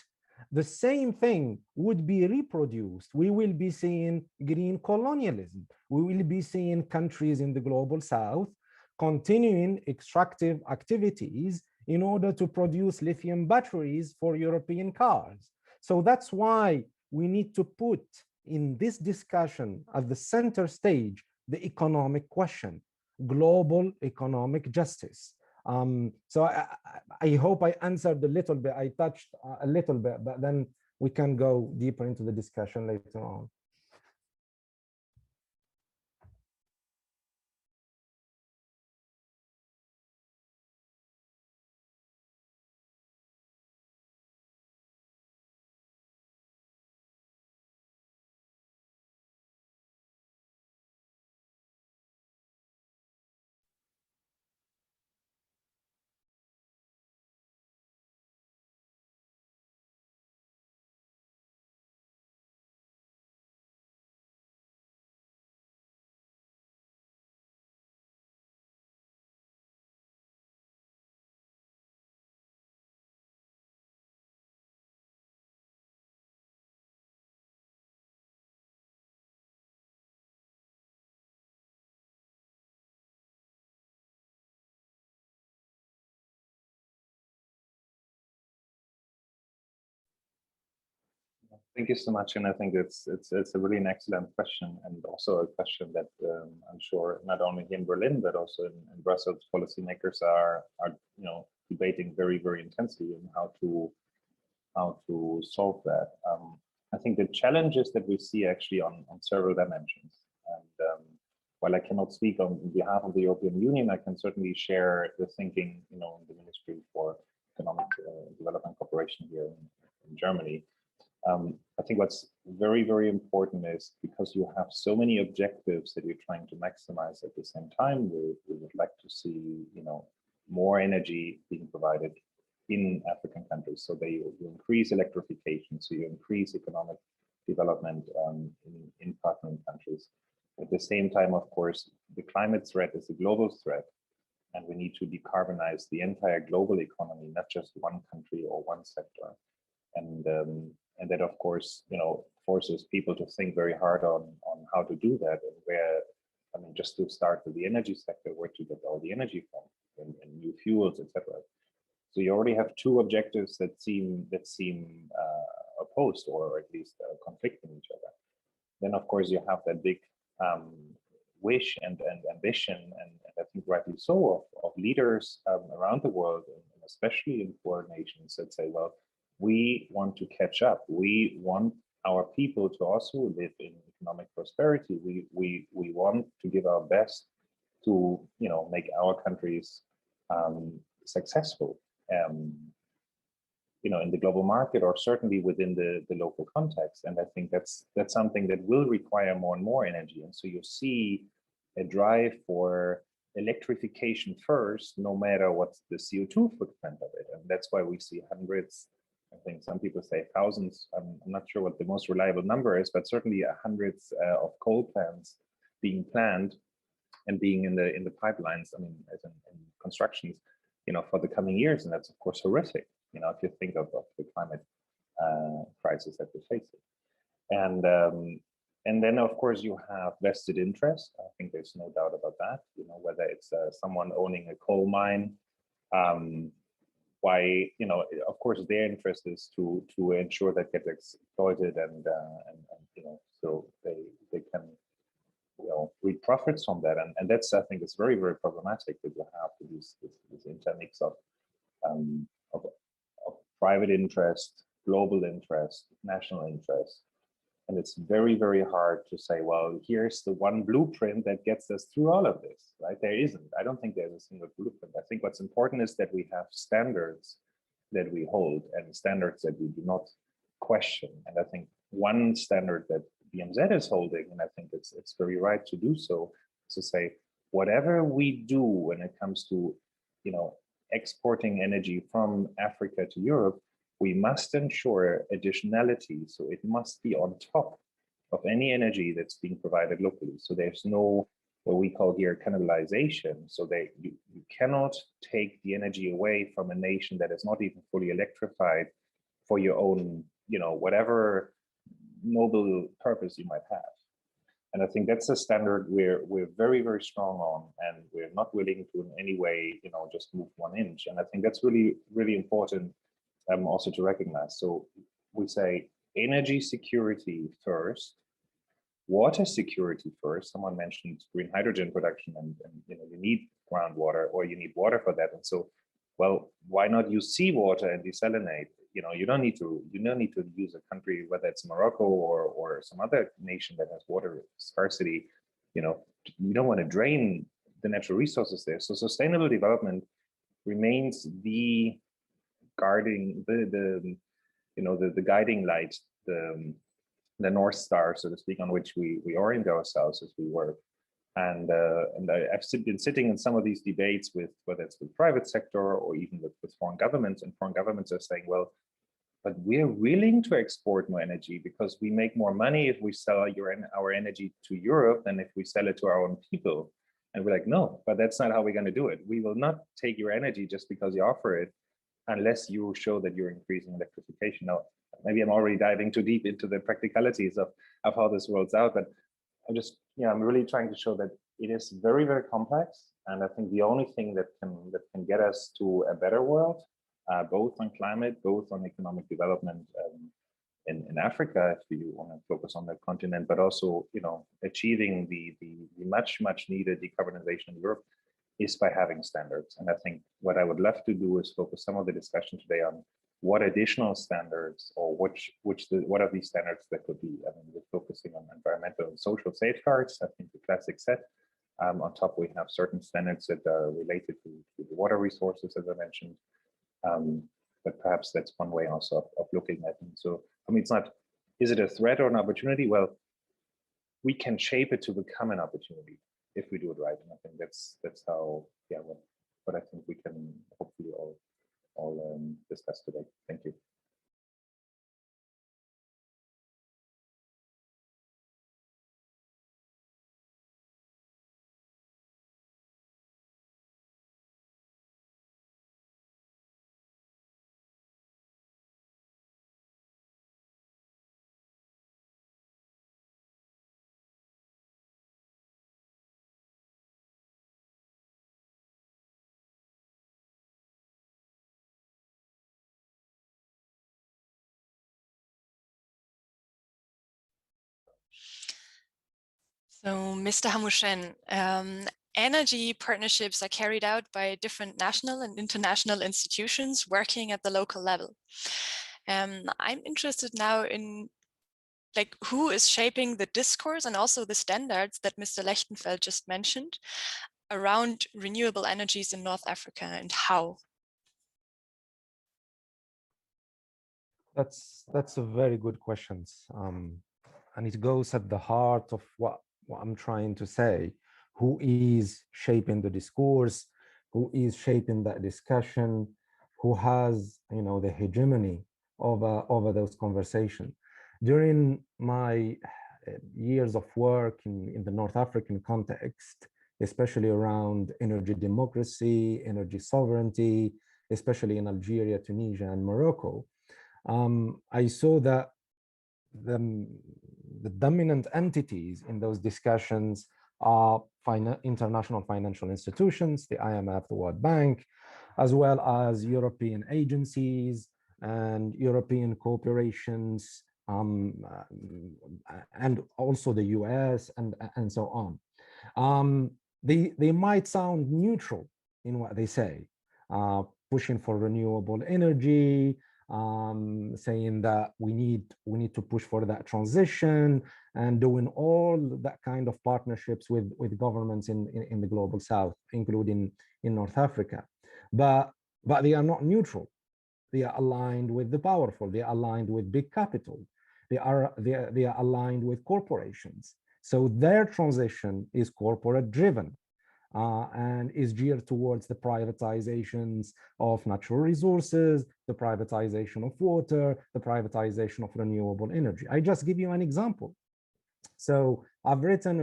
the same thing would be reproduced. We will be seeing green colonialism. We will be seeing countries in the global south continuing extractive activities in order to produce lithium batteries for European cars. So that's why we need to put in this discussion at the center stage the economic question, global economic justice. So I hope I answered a little bit, I touched a little bit, but then we can go deeper into the discussion later on. Thank you so much, and I think it's a really an excellent question, and also a question that I'm sure not only here in Berlin but also in Brussels, policymakers are debating very intensely on how to solve that. I think the challenges that we see actually on several dimensions, and while I cannot speak on behalf of the European Union, I can certainly share the thinking in the Ministry for Economic Development Cooperation here in Germany. I think what's very important is, because you have so many objectives that you're trying to maximize at the same time, we would like to see more energy being provided in African countries, so you increase electrification, so you increase economic development in partnering countries. At the same time, of course, the climate threat is a global threat, and we need to decarbonize the entire global economy, not just one country or one sector. And that, of course, forces people to think very hard on how to do that, and where, I mean, just to start with the energy sector, where to get all the energy from, and new fuels, etc. So you already have two objectives that seem opposed, or at least conflicting each other. Then, of course, you have that big wish and ambition, and I think rightly so, of leaders around the world, and especially in poor nations, that say, well, we want to catch up. We want our people to also live in economic prosperity. We want to give our best to make our countries successful, in the global market, or certainly within the local context. And I think that's something that will require more and more energy. And so you see a drive for electrification first, no matter what's the CO2 footprint of it. And that's why we see hundreds, I think some people say thousands, I'm not sure what the most reliable number is, but certainly hundreds of coal plants being planned and being in the pipelines, I mean, as in constructions, you know, for the coming years. And that's of course horrific, you know, if you think of the climate crisis that we're facing. And then of course you have vested interest. I think there's no doubt about that, you know, whether it's someone owning a coal mine, why, you know, of course their interest is to ensure that gets exploited and you know, so they can, you know, reap profits from that. And that's, I think, it's very, very problematic that you have this intermix of private interest, global interest, national interest. And it's very, very hard to say, well, here's the one blueprint that gets us through all of this, right? There isn't. I don't think there's a single blueprint. I think what's important is that we have standards that we hold and standards that we do not question. And I think one standard that BMZ is holding, and I think it's very right to do so, is to say, whatever we do when it comes to, you know, exporting energy from Africa to Europe, we must ensure additionality. So it must be on top of any energy that's being provided locally. So there's no, what we call here, cannibalization. So you cannot take the energy away from a nation that is not even fully electrified for your own, you know, whatever noble purpose you might have. And I think that's a standard we're very, very strong on, and we're not willing to in any way, you know, just move 1 inch. And I think that's really, really important also to recognize. So we say energy security first, water security first. Someone mentioned green hydrogen production, and you know, you need groundwater or you need water for that. And so, well, why not use seawater and desalinate? You know, you don't need to use a country, whether it's Morocco or some other nation that has water scarcity. You know, you don't want to drain the natural resources there. So sustainable development remains the guarding the guiding light, the North Star, so to speak, on which we orient ourselves as we work. And I've been sitting in some of these debates with, whether it's with private sector or even with foreign governments, and foreign governments are saying, well, but we're willing to export more energy because we make more money if we sell our energy to Europe than if we sell it to our own people. And we're like, no, but that's not how we're going to do it. We will not take your energy just because you offer it, unless you show that you're increasing electrification. Now, maybe I'm already diving too deep into the practicalities of how this rolls out, but I'm really trying to show that it is very, very complex. And I think the only thing that can get us to a better world, both on climate, both on economic development in Africa, if you want to focus on that continent, but also, you know, achieving the much needed decarbonization in Europe, is by having standards. And I think what I would love to do is focus some of the discussion today on what additional standards, or what are these standards that could be. I mean, we're focusing on environmental and social safeguards, I think the classic set. On top, we have certain standards that are related to the water resources, as I mentioned. But perhaps that's one way also of looking at it. So, I mean, it's not, is it a threat or an opportunity? Well, we can shape it to become an opportunity if we do it right. And I think that's how, yeah, what I think we can hopefully all discuss today. Thank you. So, Mr. Hamouchen, energy partnerships are carried out by different national and international institutions working at the local level. I'm interested now in, like, who is shaping the discourse and also the standards that Mr. Lestenfeld just mentioned around renewable energies in North Africa, and how? That's a very good question, and it goes at the heart of what I'm trying to say. who is shaping the discourse, who is shaping that discussion, who has, the hegemony over those conversations. During my years of work in the North African context, especially around energy democracy, energy sovereignty, especially in Algeria, Tunisia, and Morocco, I saw that the dominant entities in those discussions are international financial institutions, the IMF, the World Bank, as well as European agencies and European corporations, and also the US and so on. They might sound neutral in what they say, pushing for renewable energy, saying that we need to push for that transition, and doing all that kind of partnerships with governments in the global south, including in North Africa. But they are not neutral. They are aligned with the powerful. They are aligned with big capital. They are aligned with corporations. So their transition is corporate driven. And is geared towards the privatizations of natural resources, the privatization of water, the privatization of renewable energy. I just give you an example. So I've written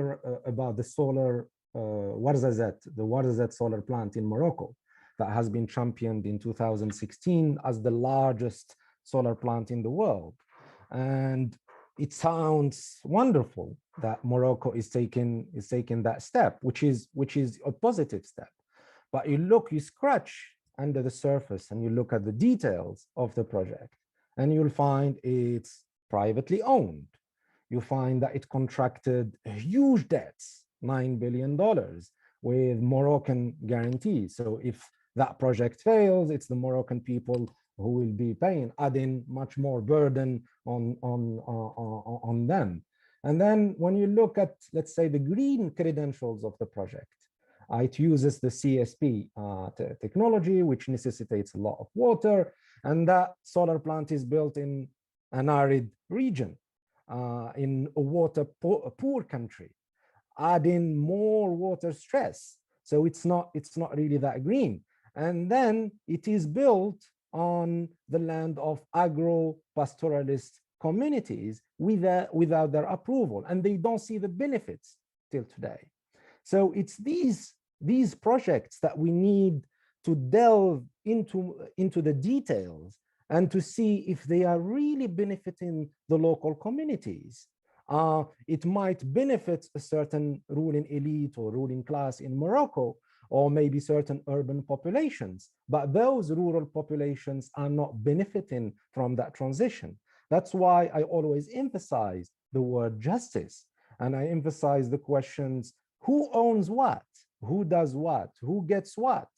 about the solar Ouarzazate, the Ouarzazate solar plant in Morocco that has been championed in 2016 as the largest solar plant in the world. And it sounds wonderful that Morocco is taking that step, which is a positive step. But you scratch under the surface and you look at the details of the project, and you'll find it's privately owned. You find that it contracted huge debts, $9 billion, with Moroccan guarantees. So if that project fails, it's the Moroccan people who will be paying, adding much more burden on them. And then when you look at, let's say, the green credentials of the project, it uses the CSP technology, which necessitates a lot of water, and that solar plant is built in an arid region, in a water poor country, adding more water stress. So it's not really that green. And then it is built on the land of agro-pastoralist communities without their approval, and they don't see the benefits till today. So it's these projects that we need to delve into the details and to see if they are really benefiting the local communities. It might benefit a certain ruling elite or ruling class in Morocco, or maybe certain urban populations, but those rural populations are not benefiting from that transition. That's why I always emphasize the word justice, and I emphasize the questions: who owns what, who does what, who gets what,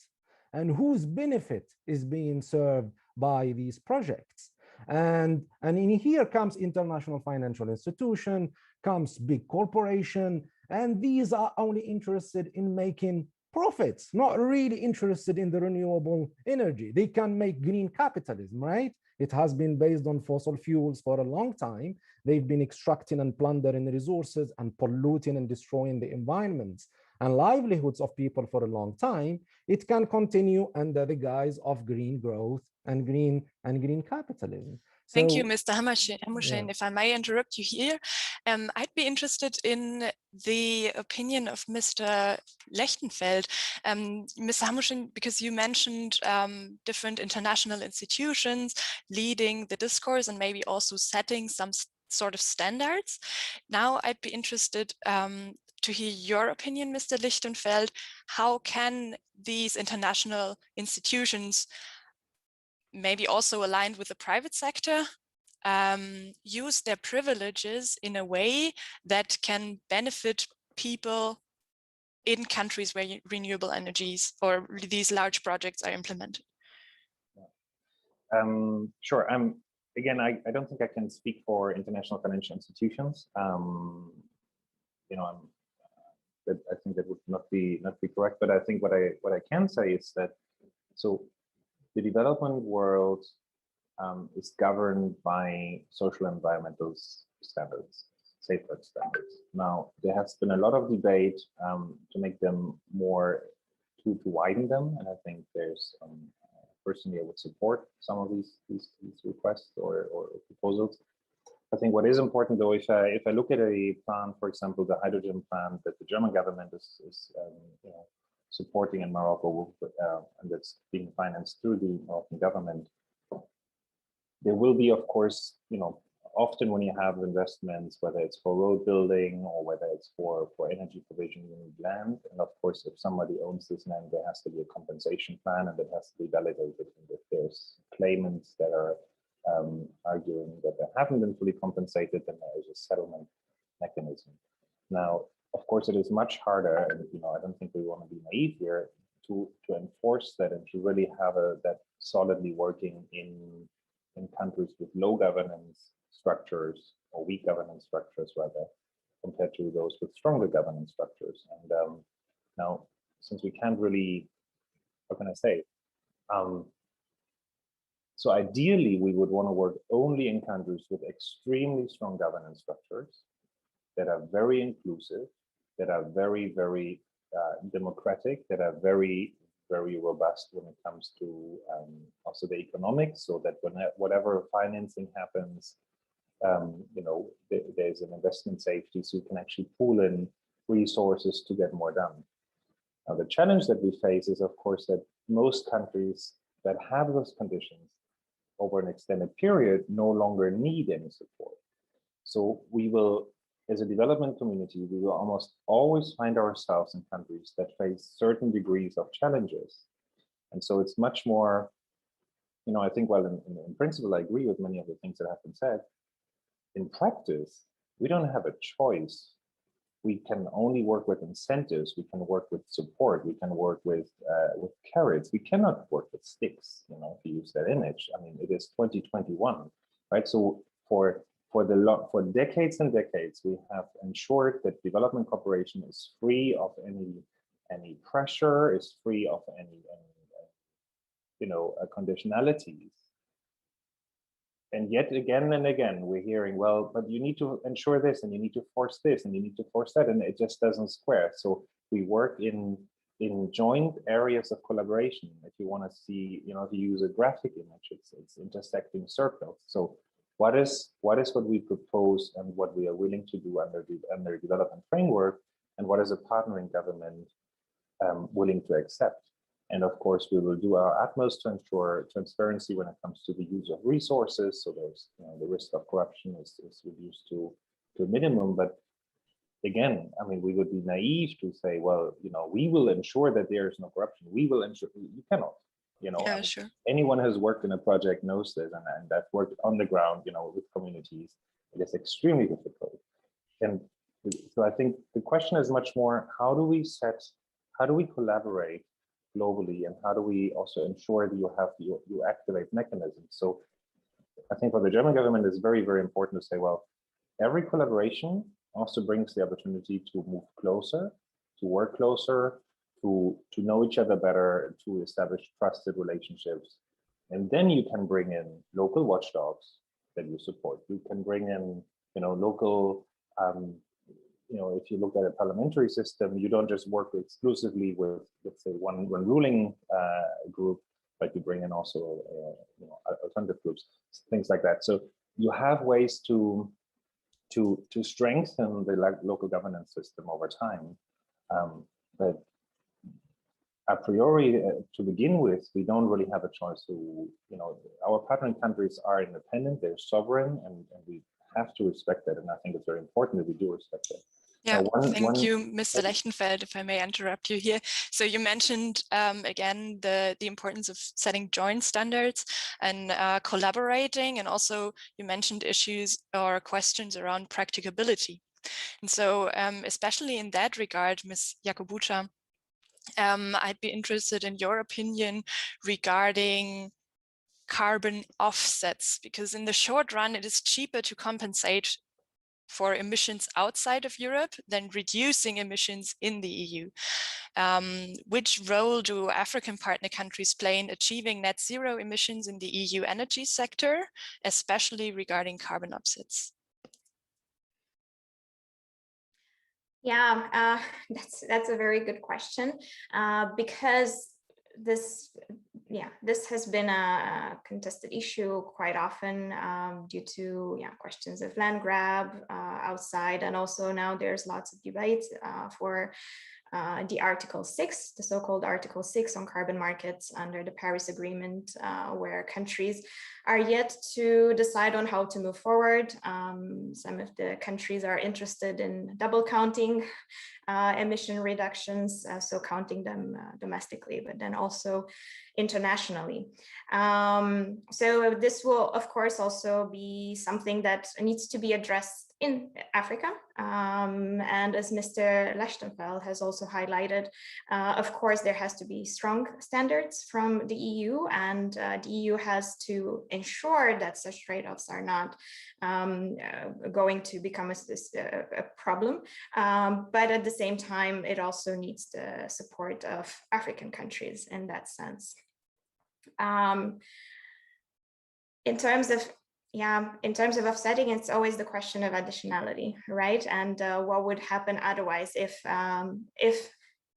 and whose benefit is being served by these projects. And in here comes international financial institution, comes big corporation, and these are only interested in making profits, not really interested in the renewable energy. They can make green capitalism, right? It has been based on fossil fuels for a long time. They've been extracting and plundering resources and polluting and destroying the environments and livelihoods of people for a long time. It can continue under the guise of green growth and green capitalism. Thank you, Mr. Hammershane. Yeah. If I may interrupt you here, I'd be interested in the opinion of Mr. Lestenfeld. Mr. Hammershane, because you mentioned different international institutions leading the discourse and maybe also setting some sort of standards. Now I'd be interested to hear your opinion, Mr. Lestenfeld. How can these international institutions, maybe also aligned with the private sector, use their privileges in a way that can benefit people in countries where renewable energies or these large projects are implemented? Sure. Again, I don't think I can speak for international financial institutions. I think that would not be correct. But I think what I can say is that the development world is governed by social and environmental standards. safeguard standards. Now, there has been a lot of debate to make them more, to widen them, and I think there's personally I would support some of these requests or proposals. I think what is important though, if I look at a plan, for example, the hydrogen plan that the German government is supporting in Morocco, and that's being financed through the Moroccan government, there will be, of course, often when you have investments, whether it's for road building or whether it's for energy provision, you need land. And of course, if somebody owns this land, there has to be a compensation plan, and it has to be validated. And if there's claimants that are arguing that they haven't been fully compensated, then there is a settlement mechanism. Now, of course, it is much harder, and I don't think we want to be naive here, to enforce that and to really have that solidly working in countries with low governance structures, or weak governance structures rather, compared to those with stronger governance structures. And now, since we can't really, how can I say, so ideally we would want to work only in countries with extremely strong governance structures that are very inclusive, that are very, very democratic, that are very, very robust when it comes to also the economics, so that whatever financing happens, there's an investment safety, so you can actually pool in resources to get more done. Now, the challenge that we face is, of course, that most countries that have those conditions over an extended period no longer need any support. So we will, as a development community, we will almost always find ourselves in countries that face certain degrees of challenges. And so it's much more, I think, well, in principle, I agree with many of the things that have been said. In practice, we don't have a choice. We can only work with incentives. We can work with support. We can work with carrots. We cannot work with sticks, to use that image. I mean, it is 2021, right? So for decades and decades, we have ensured that development cooperation is free of any pressure, is free of any conditionalities. And yet again and again, we're hearing, well, but you need to ensure this, and you need to force this, and you need to force that, and it just doesn't square. So we work in joint areas of collaboration. If you want to see, if you use a graphic image, it's intersecting circles. So what is what we propose and what we are willing to do under development framework, and what is a partnering government willing to accept? And of course, we will do our utmost to ensure transparency when it comes to the use of resources. So there's, the risk of corruption is reduced to a minimum. But again, I mean, we would be naive to say, well, we will ensure that there is no corruption. We will ensure. You cannot. Yeah, sure. Anyone who has worked in a project knows this, and that worked on the ground, with communities. It is extremely difficult. And so I think the question is much more: how do we collaborate globally, and how do we also ensure that you activate mechanisms? So I think for the German government, it's very, very important to say, well, every collaboration also brings the opportunity to move closer, to work closer, to know each other better, to establish trusted relationships. And then you can bring in local watchdogs that you support. You can bring in, local, if you look at a parliamentary system, you don't just work exclusively with, let's say, one ruling group, but you bring in also, alternative groups, things like that. So you have ways to strengthen the local governance system over time. But a priori, to begin with, we don't really have a choice. So, our partnering countries are independent, they're sovereign, and we have to respect that. And I think it's very important that we do respect that. Yeah, thank you, Mr. Lestenfeld, if I may interrupt you here. So you mentioned, again, the importance of setting joint standards and collaborating, and also you mentioned issues or questions around practicability. And so especially in that regard, Ms. Jakobucha, I'd be interested in your opinion regarding carbon offsets, because in the short run, it is cheaper to compensate for emissions outside of Europe than reducing emissions in the EU. Which role do African partner countries play in achieving net zero emissions in the EU energy sector, especially regarding carbon offsets? Yeah, that's a very good question, because this has been a contested issue quite often due to questions of land grab outside, and also now there's lots of debates for the Article 6, the so-called Article 6 on carbon markets under the Paris Agreement, where countries are yet to decide on how to move forward. Some of the countries are interested in double counting emission reductions, so counting them domestically, but then also internationally. So this will, of course, also be something that needs to be addressed in Africa. And as Mr. Lestenfeld has also highlighted, of course, there has to be strong standards from the EU, and the EU has to ensure that such trade-offs are not going to become a problem. But at the same time, it also needs the support of African countries in that sense. In terms of offsetting, it's always the question of additionality, right? And what would happen otherwise if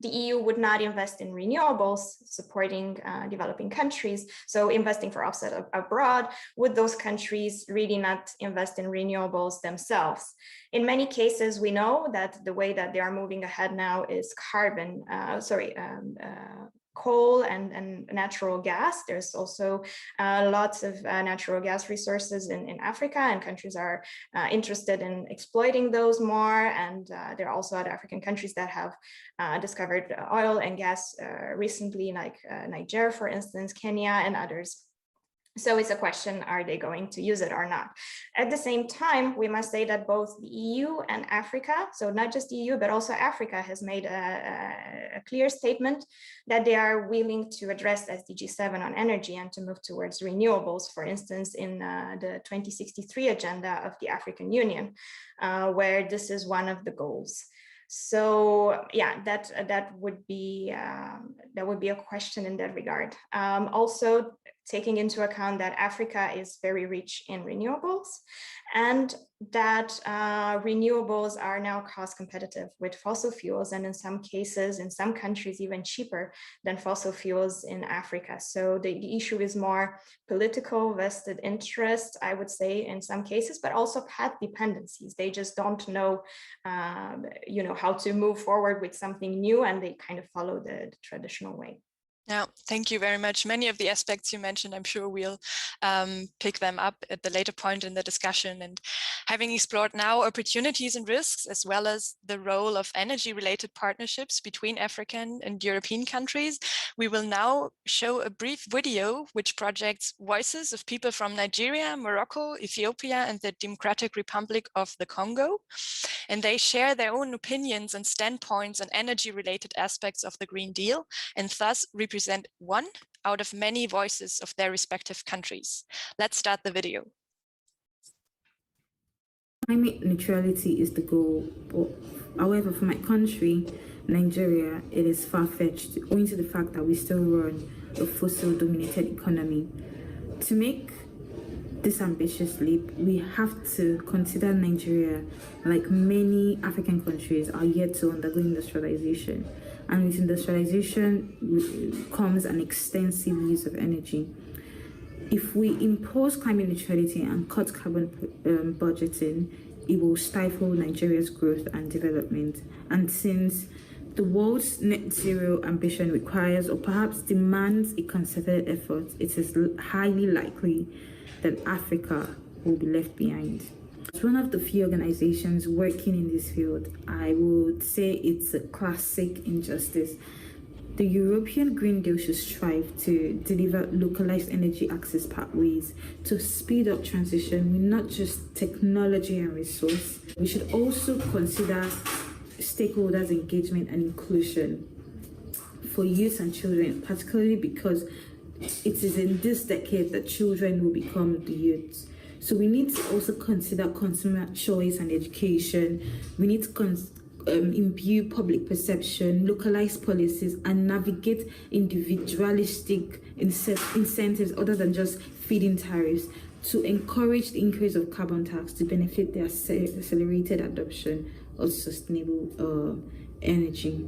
the EU would not invest in renewables, supporting developing countries, so investing for offset abroad, would those countries really not invest in renewables themselves? In many cases, we know that the way that they are moving ahead now is coal and natural gas. There's also lots of natural gas resources in Africa, and countries are interested in exploiting those more. And there are also other African countries that have discovered oil and gas recently, like Niger, for instance, Kenya, and others. So it's a question, are they going to use it or not? At the same time, we must say that both the EU and Africa, so not just the EU, but also Africa, has made a clear statement that they are willing to address SDG 7 on energy and to move towards renewables, for instance, in the 2063 agenda of the African Union, where this is one of the goals. So yeah, that would be a question in that regard. Also, taking into account that Africa is very rich in renewables, and that renewables are now cost competitive with fossil fuels, and in some cases, in some countries, even cheaper than fossil fuels in Africa. So the issue is more political vested interest, I would say, in some cases, but also path dependencies. They just don't know, how to move forward with something new, and they kind of follow the traditional way. Yeah, thank you very much. Many of the aspects you mentioned, I'm sure we'll pick them up at the later point in the discussion. And having explored now opportunities and risks, as well as the role of energy-related partnerships between African and European countries, we will now show a brief video which projects voices of people from Nigeria, Morocco, Ethiopia, and the Democratic Republic of the Congo. And they share their own opinions and standpoints on energy-related aspects of the Green Deal, and thus represent one out of many voices of their respective countries. Let's start the video. Climate neutrality is the goal, but however, for my country, Nigeria, it is far-fetched, owing to the fact that we still run a fossil-dominated economy. To make this ambitious leap, we have to consider Nigeria, like many African countries, are yet to undergo industrialization. And with industrialization comes an extensive use of energy. If we impose climate neutrality and cut carbon budgeting, it will stifle Nigeria's growth and development. And since the world's net zero ambition requires, or perhaps demands, a concerted effort, it is highly likely that Africa will be left behind. As one of the few organizations working in this field, I would say it's a classic injustice. The European Green Deal should strive to deliver localized energy access pathways to speed up transition with not just technology and resource. We should also consider stakeholders' engagement and inclusion for youth and children, particularly because it is in this decade that children will become the youth. So we need to also consider consumer choice and education. We need to imbue public perception, localize policies, and navigate individualistic incentives other than just feed-in tariffs to encourage the increase of carbon tax to benefit the accelerated adoption of sustainable energy.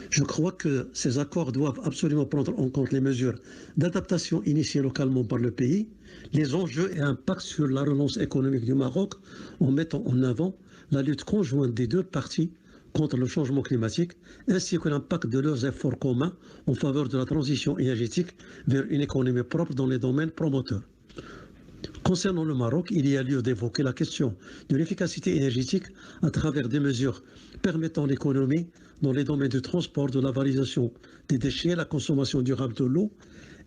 Je crois que ces accords doivent absolument prendre en compte les mesures d'adaptation initiées localement par le pays, les enjeux et impacts sur la relance économique du Maroc, en mettant en avant la lutte conjointe des deux parties contre le changement climatique, ainsi que l'impact de leurs efforts communs en faveur de la transition énergétique vers une économie propre dans les domaines promoteurs. Concernant le Maroc, il y a lieu d'évoquer la question de l'efficacité énergétique à travers des mesures permettant l'économie dans les domaines du transport, de la valorisation des déchets, la consommation durable de l'eau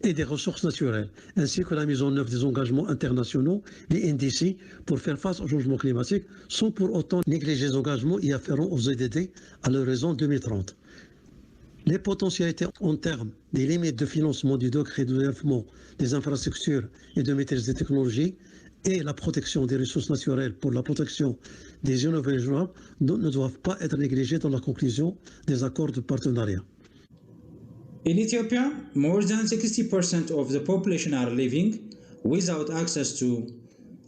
et des ressources naturelles, ainsi que la mise en œuvre des engagements internationaux, les NDC, pour faire face au changement climatique, sans pour autant négliger les engagements y afférents aux EDD à l'horizon 2030. Les potentialités en termes des limites de financement du degré de développement des infrastructures et de maîtrise des technologies et la protection des ressources naturelles pour la protection des énergies renouvelables ne doivent pas être négligées dans la conclusion des accords de partenariat. In Ethiopia, more than 60% of the population are living without access to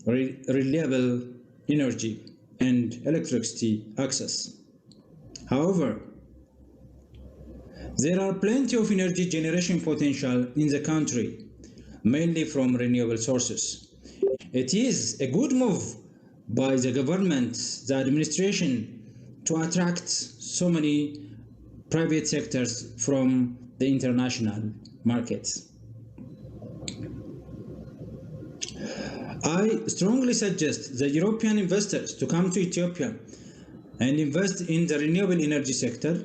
reliable energy and electricity access. However, there are plenty of energy generation potential in the country, mainly from renewable sources. It is a good move by the government, the administration, to attract so many private sectors from the international markets. I strongly suggest the European investors to come to Ethiopia and invest in the renewable energy sector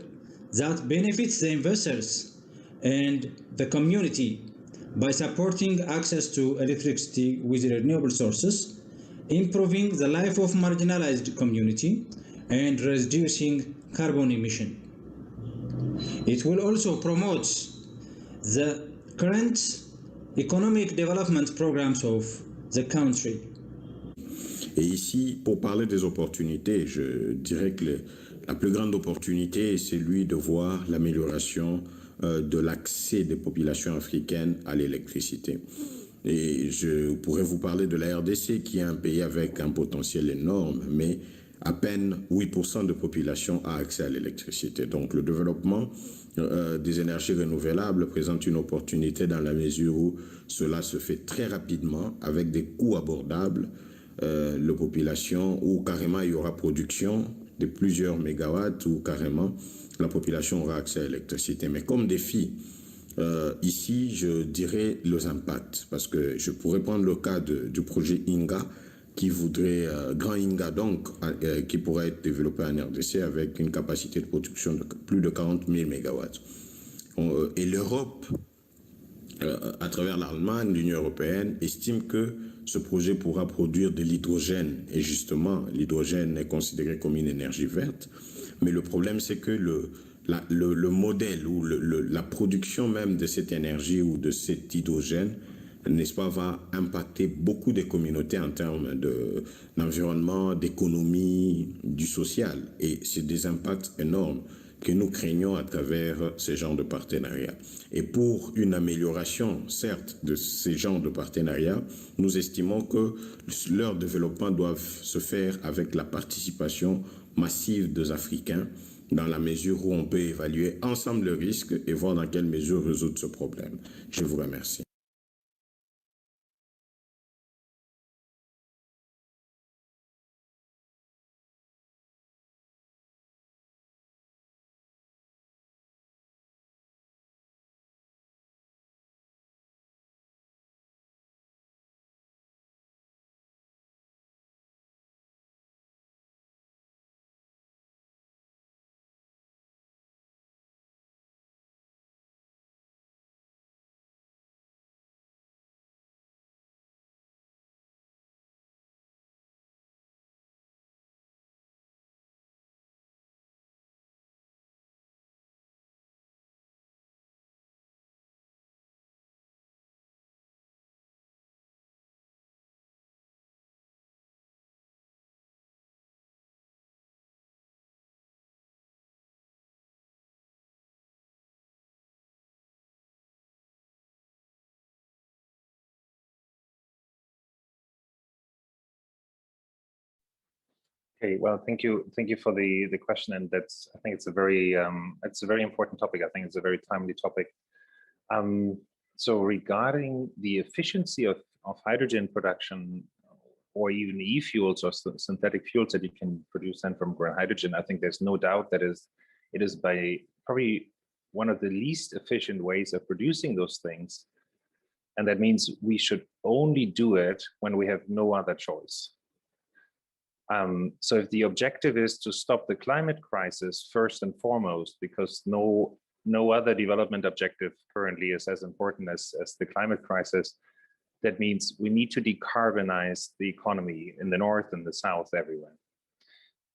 that benefits the investors and the community by supporting access to electricity with renewable sources, improving the life of marginalized community, and reducing carbon emission. It will also promote the current economic development programs of the country. Et ici, pour parler des opportunités, je dirais que la plus grande opportunité est celui de voir l'amélioration de l'accès des populations africaines à l'électricité. Et je pourrais vous parler de la RDC, qui est un pays avec un potentiel énorme, mais à peine 8% de population a accès à l'électricité. Donc le développement des énergies renouvelables présente une opportunité dans la mesure où cela se fait très rapidement avec des coûts abordables. La population, ou carrément il y aura production de plusieurs mégawatts, ou carrément la population aura accès à l'électricité. Mais comme défi, ici, je dirais les impacts, parce que je pourrais prendre le cas du projet INGA, qui voudrait, Grand INGA donc, qui pourrait être développé en RDC avec une capacité de production de plus de 40 000 mégawatts. Et l'Europe, à travers l'Allemagne, l'Union européenne, estime que ce projet pourra produire de l'hydrogène. Et justement, l'hydrogène est considéré comme une énergie verte. Mais le problème, c'est que le modèle ou la production même de cette énergie ou de cet hydrogène, n'est-ce pas, va impacter beaucoup des communautés en termes d'environnement, d'économie, du social. Et c'est des impacts énormes que nous craignons à travers ces genres de partenariats. Et pour une amélioration, certes, de ces genres de partenariats, nous estimons que leur développement doit se faire avec la participation massive des Africains, dans la mesure où on peut évaluer ensemble le risque et voir dans quelle mesure résoudre ce problème. Je vous remercie. Okay, well, thank you for the question, and I think it's a very important topic. I think it's a very timely topic. So regarding the efficiency of hydrogen production, or even e-fuels or synthetic fuels that you can produce then from green hydrogen, I think there's no doubt that it is by probably one of the least efficient ways of producing those things. And that means we should only do it when we have no other choice. So if the objective is to stop the climate crisis first and foremost, because no other development objective currently is as important as the climate crisis, that means we need to decarbonize the economy in the north and the south everywhere.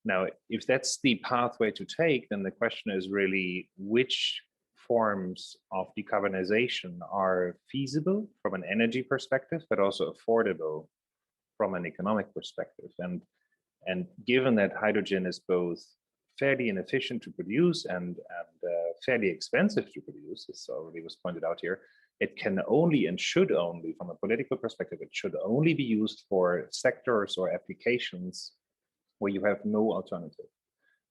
Now, if that's the pathway to take, then the question is really which forms of decarbonization are feasible from an energy perspective, but also affordable from an economic perspective. And given that hydrogen is both fairly inefficient to produce and fairly expensive to produce, as already was pointed out here, it can only and should only, from a political perspective, it should only be used for sectors or applications where you have no alternative.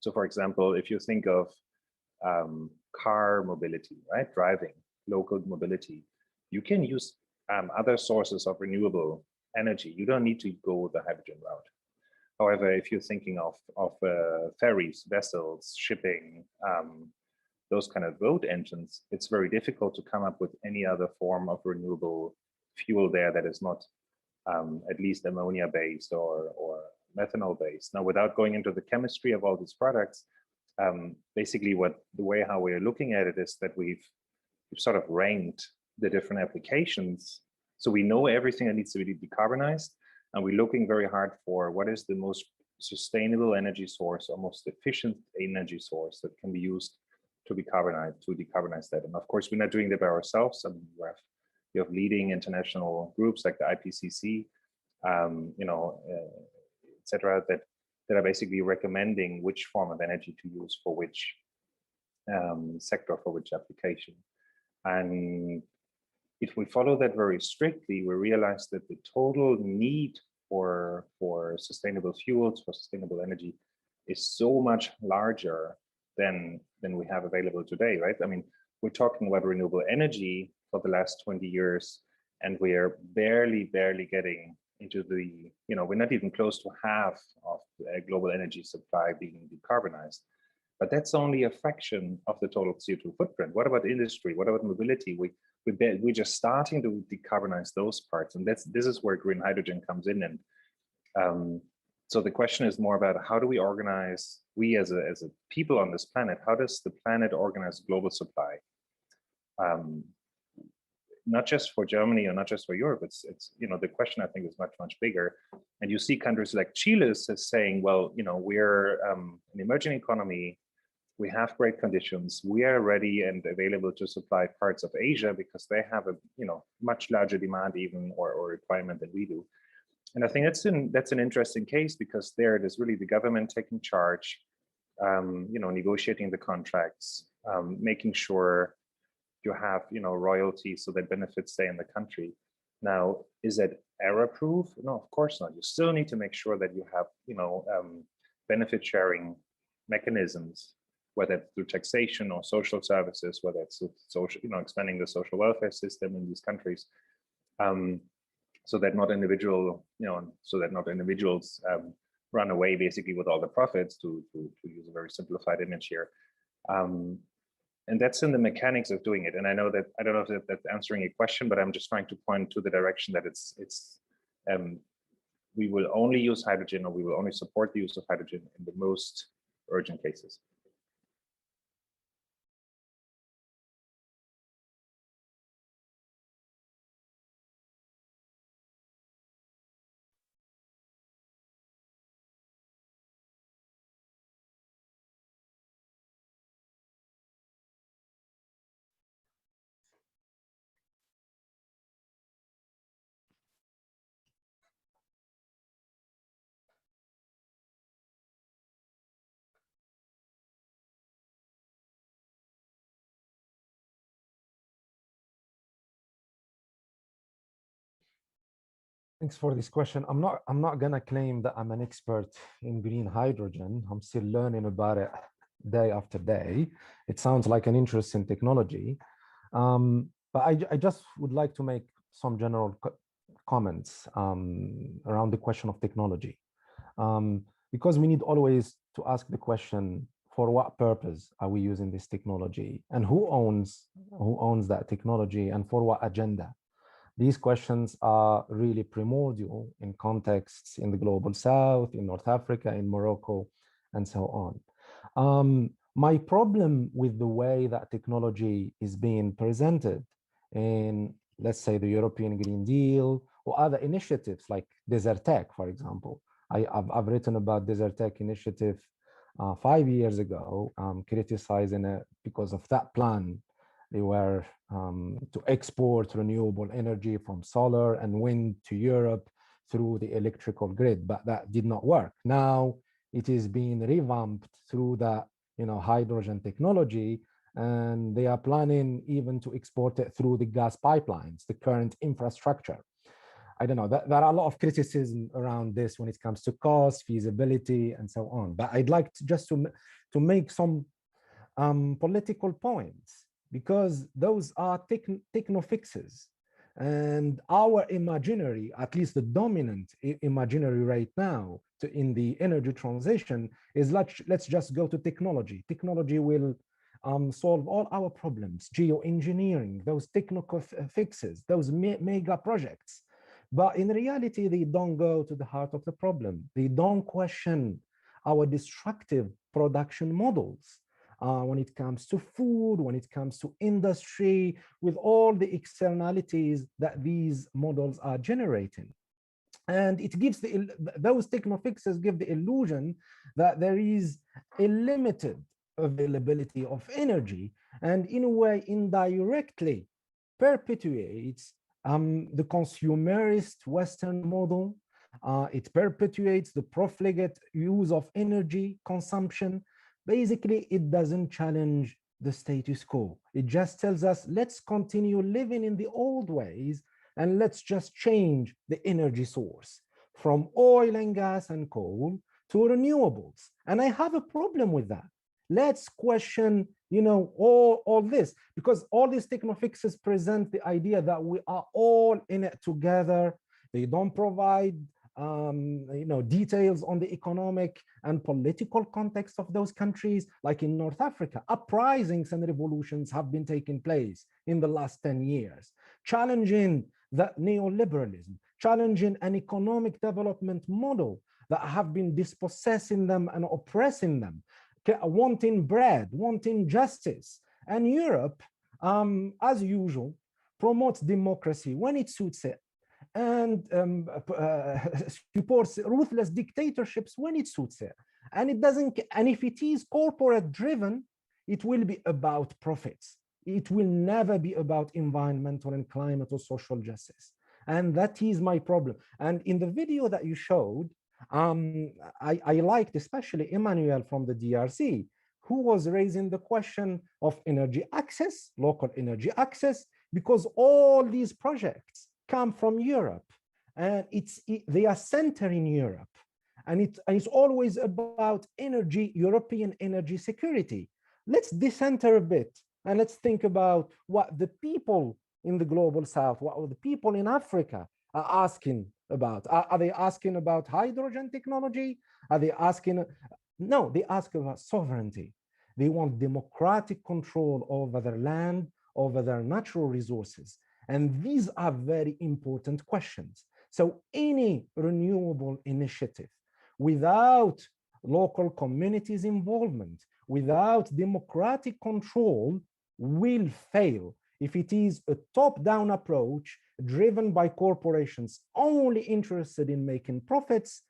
So for example, if you think of car mobility, right? Driving, local mobility, you can use other sources of renewable energy. You don't need to go the hydrogen route. However, if you're thinking of ferries, vessels, shipping, those kind of boat engines, it's very difficult to come up with any other form of renewable fuel there that is not at least ammonia based or methanol based. Now, without going into the chemistry of all these products, basically the way how we're looking at it is that we've sort of ranked the different applications. So we know everything that needs to be decarbonized, and we're looking very hard for what is the most sustainable energy source or most efficient energy source that can be used to decarbonize that. And of course, we're not doing that by ourselves. I mean, you have leading international groups like the IPCC, et cetera, that are basically recommending which form of energy to use for which sector, for which application. And if we follow that very strictly, we realize that the total need for sustainable fuels, for sustainable energy, is so much larger than we have available today, right? I mean, we're talking about renewable energy for the last 20 years, and we are barely getting into the, we're not even close to half of global energy supply being decarbonized. But that's only a fraction of the total CO2 footprint. What about industry? What about mobility? We're just starting to decarbonize those parts, and this is where green hydrogen comes in. And so the question is more about how do we organize, we as a people on this planet, how does the planet organize global supply? Not just for Germany or not just for Europe, it's the question I think is much bigger. And you see countries like Chile is saying, well, we're an emerging economy, we have great conditions, we are ready and available to supply parts of Asia because they have a much larger demand even or requirement than we do. And I think that's an interesting case, because there it is really the government taking charge, negotiating the contracts, making sure you have royalties so that benefits stay in the country. Now, is that error-proof? No, of course not. You still need to make sure that you have benefit sharing mechanisms, whether it's through taxation or social services, whether it's social, expanding the social welfare system in these countries, so that not individuals run away basically with all the profits, to use a very simplified image here. And that's in the mechanics of doing it. And I know that, I don't know if that's answering a question, but I'm just trying to point to the direction that we will only use hydrogen, or we will only support the use of hydrogen in the most urgent cases. Thanks for this question. I'm not gonna claim that I'm an expert in green hydrogen. I'm still learning about it day after day. It sounds like an interesting technology. But I just would like to make some general comments around the question of technology. Because we need always to ask the question, for what purpose are we using this technology? And who owns that technology and for what agenda? These questions are really primordial in contexts in the global south, in North Africa, in Morocco, and so on. My problem with the way that technology is being presented in, let's say, the European Green Deal or other initiatives like Desertec, for example. I've written about Desertec initiative 5 years ago, criticizing it because of that plan. They were to export renewable energy from solar and wind to Europe through the electrical grid, but that did not work. Now it is being revamped through the hydrogen technology, and they are planning even to export it through the gas pipelines, the current infrastructure. I don't know, there are a lot of criticism around this when it comes to cost, feasibility, and so on. But I'd like to just to make some political points, because those are techno fixes. And our imaginary, at least the dominant imaginary right now in the energy transition is let's just go to technology. Technology will solve all our problems, geoengineering, those technical fixes, those mega projects. But in reality, they don't go to the heart of the problem. They don't question our destructive production models. When it comes to food, when it comes to industry, with all the externalities that these models are generating. And it gives those techno-fixes give the illusion that there is a limited availability of energy, and in a way indirectly perpetuates the consumerist Western model. It perpetuates the profligate use of energy consumption. Basically, it doesn't challenge the status quo. It just tells us, let's continue living in the old ways and let's just change the energy source from oil and gas and coal to renewables. And I have a problem with that. Let's question, all this, because all these techno-fixes present the idea that we are all in it together. They don't provide details on the economic and political context of those countries. Like in North Africa, uprisings and revolutions have been taking place in the last 10 years, challenging that neoliberalism, challenging an economic development model that have been dispossessing them and oppressing them, wanting bread, wanting justice. And Europe, as usual, promotes democracy when it suits it, and supports ruthless dictatorships when it suits it. And it doesn't, and if it is corporate driven, it will be about profits. It will never be about environmental and climate or social justice. And that is my problem. And in the video that you showed, I liked especially Emmanuel from the DRC, who was raising the question of energy access, local energy access, because all these projects come from Europe, and they are centered in Europe, and it's always about energy, European energy security. Let's decenter a bit and let's think about what the people in the global south, what the people in Africa are asking about. Are they asking about hydrogen technology? Are they asking? No, they ask about sovereignty. They want democratic control over their land, over their natural resources. And these are very important questions. So any renewable initiative without local communities' involvement, without democratic control, will fail if it is a top-down approach driven by corporations only interested in making profits.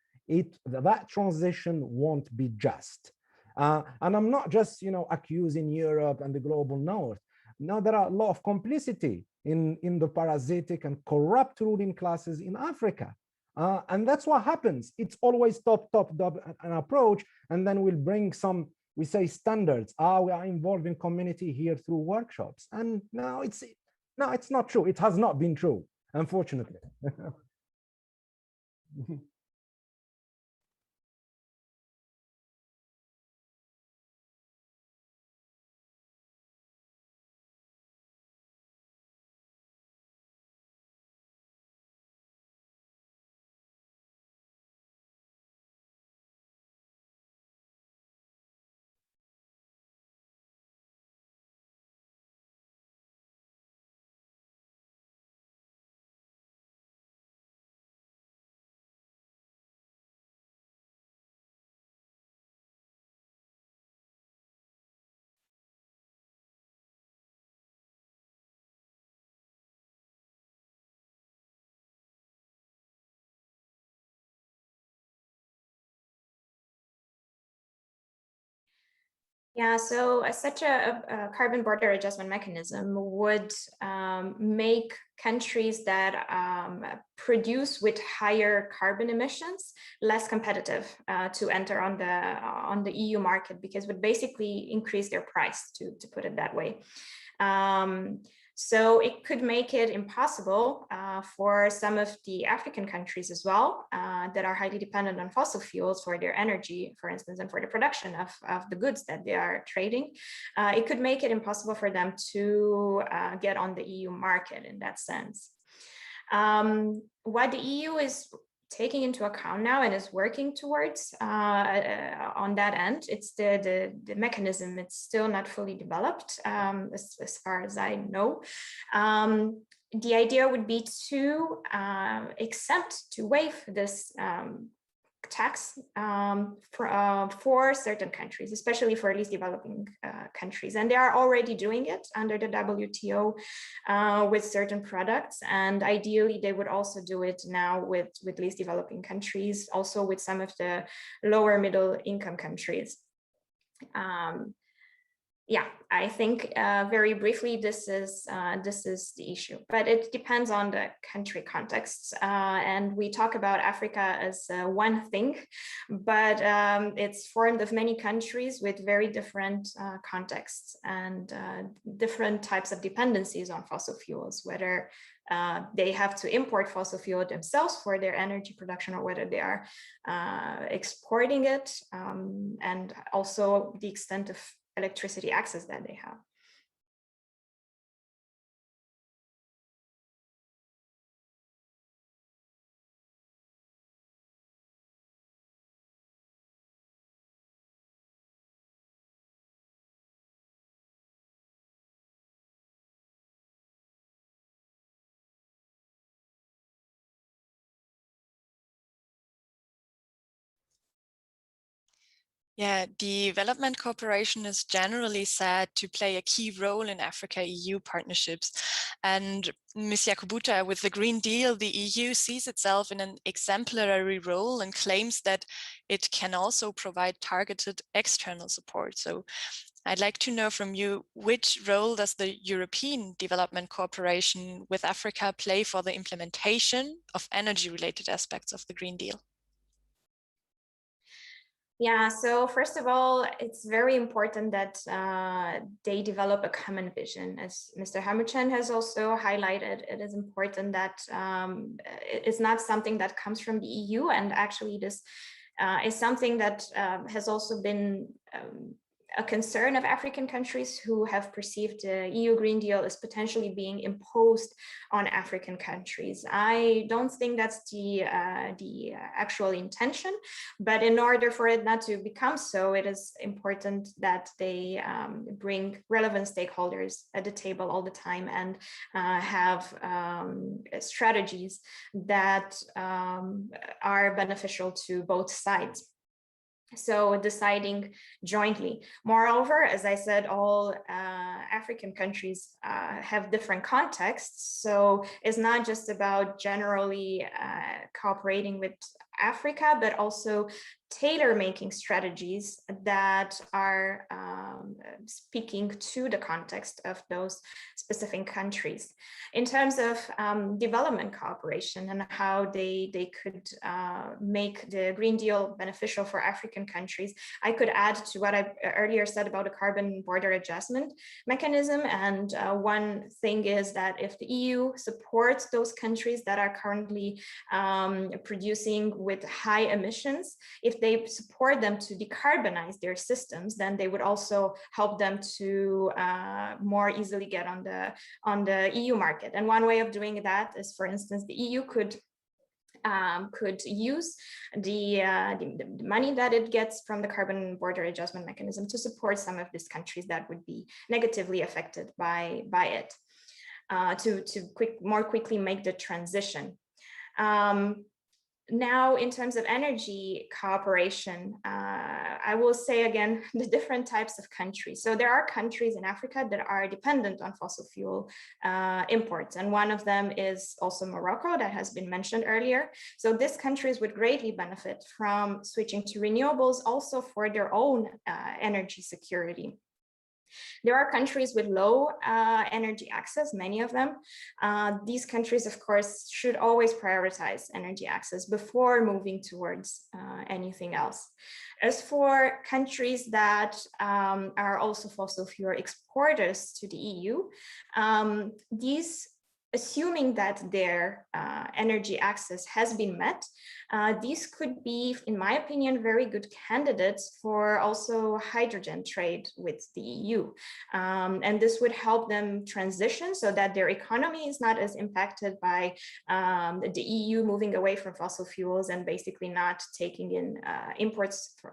That transition won't be just. And I'm not just accusing Europe and the global north. Now there are a lot of complicity in the parasitic and corrupt ruling classes in Africa. And that's what happens. It's always top an approach, and then we'll bring some, we say, standards. We are involving community here through workshops. And no, it's not true. It has not been true, unfortunately. Yeah, so such a carbon border adjustment mechanism would make countries that produce with higher carbon emissions less competitive to enter on the EU market, because it would basically increase their price, to put it that way. So it could make it impossible for some of the African countries as well that are highly dependent on fossil fuels for their energy, for instance, and for the production of the goods that they are trading. It could make it impossible for them to get on the EU market in that sense. What the EU is taking into account now and is working towards on that end, it's the mechanism. It's still not fully developed as far as I know. The idea would be to waive this tax for certain countries, especially for least developing countries. And they are already doing it under the WTO with certain products. And ideally, they would also do it now with least developing countries, also with some of the lower middle income countries. Yeah, I think very briefly, this is the issue, but it depends on the country context. And we talk about Africa as one thing, but it's formed of many countries with very different contexts and different types of dependencies on fossil fuels, whether they have to import fossil fuel themselves for their energy production, or whether they are exporting it, and also the extent of electricity access that they have. Yeah, development cooperation is generally said to play a key role in Africa-EU partnerships. And Ms. Jakobuta, with the Green Deal, the EU sees itself in an exemplary role and claims that it can also provide targeted external support. So I'd like to know from you, which role does the European development cooperation with Africa play for the implementation of energy-related aspects of the Green Deal? Yeah, so first of all, it's very important that they develop a common vision. As Mr. Hammerchen has also highlighted, it is important that it's not something that comes from the EU, and actually this is something that has also been a concern of African countries who have perceived the EU Green Deal as potentially being imposed on African countries. I don't think that's the actual intention, but in order for it not to become so, it is important that they bring relevant stakeholders at the table all the time and have strategies that are beneficial to both sides. So deciding jointly. Moreover, as I said, all African countries have different contexts. So it's not just about generally cooperating with Africa, but also tailor-making strategies that are speaking to the context of those specific countries. In terms of development cooperation and how they could make the Green Deal beneficial for African countries, I could add to what I earlier said about the carbon border adjustment mechanism. And one thing is that if the EU supports those countries that are currently producing with high emissions, if they support them to decarbonize their systems, then they would also help them to more easily get on the EU market. And one way of doing that is, for instance, the EU could use the money that it gets from the carbon border adjustment mechanism to support some of these countries that would be negatively affected by it, to more quickly make the transition. Now, in terms of energy cooperation, I will say again, the different types of countries. So there are countries in Africa that are dependent on fossil fuel imports. And one of them is also Morocco, that has been mentioned earlier. So these countries would greatly benefit from switching to renewables also for their own energy security. There are countries with low energy access, many of them. These countries, of course, should always prioritize energy access before moving towards anything else. As for countries that are also fossil fuel exporters to the EU, these, assuming that their energy access has been met, these could be, in my opinion, very good candidates for also hydrogen trade with the EU. And this would help them transition so that their economy is not as impacted by the EU moving away from fossil fuels and basically not taking in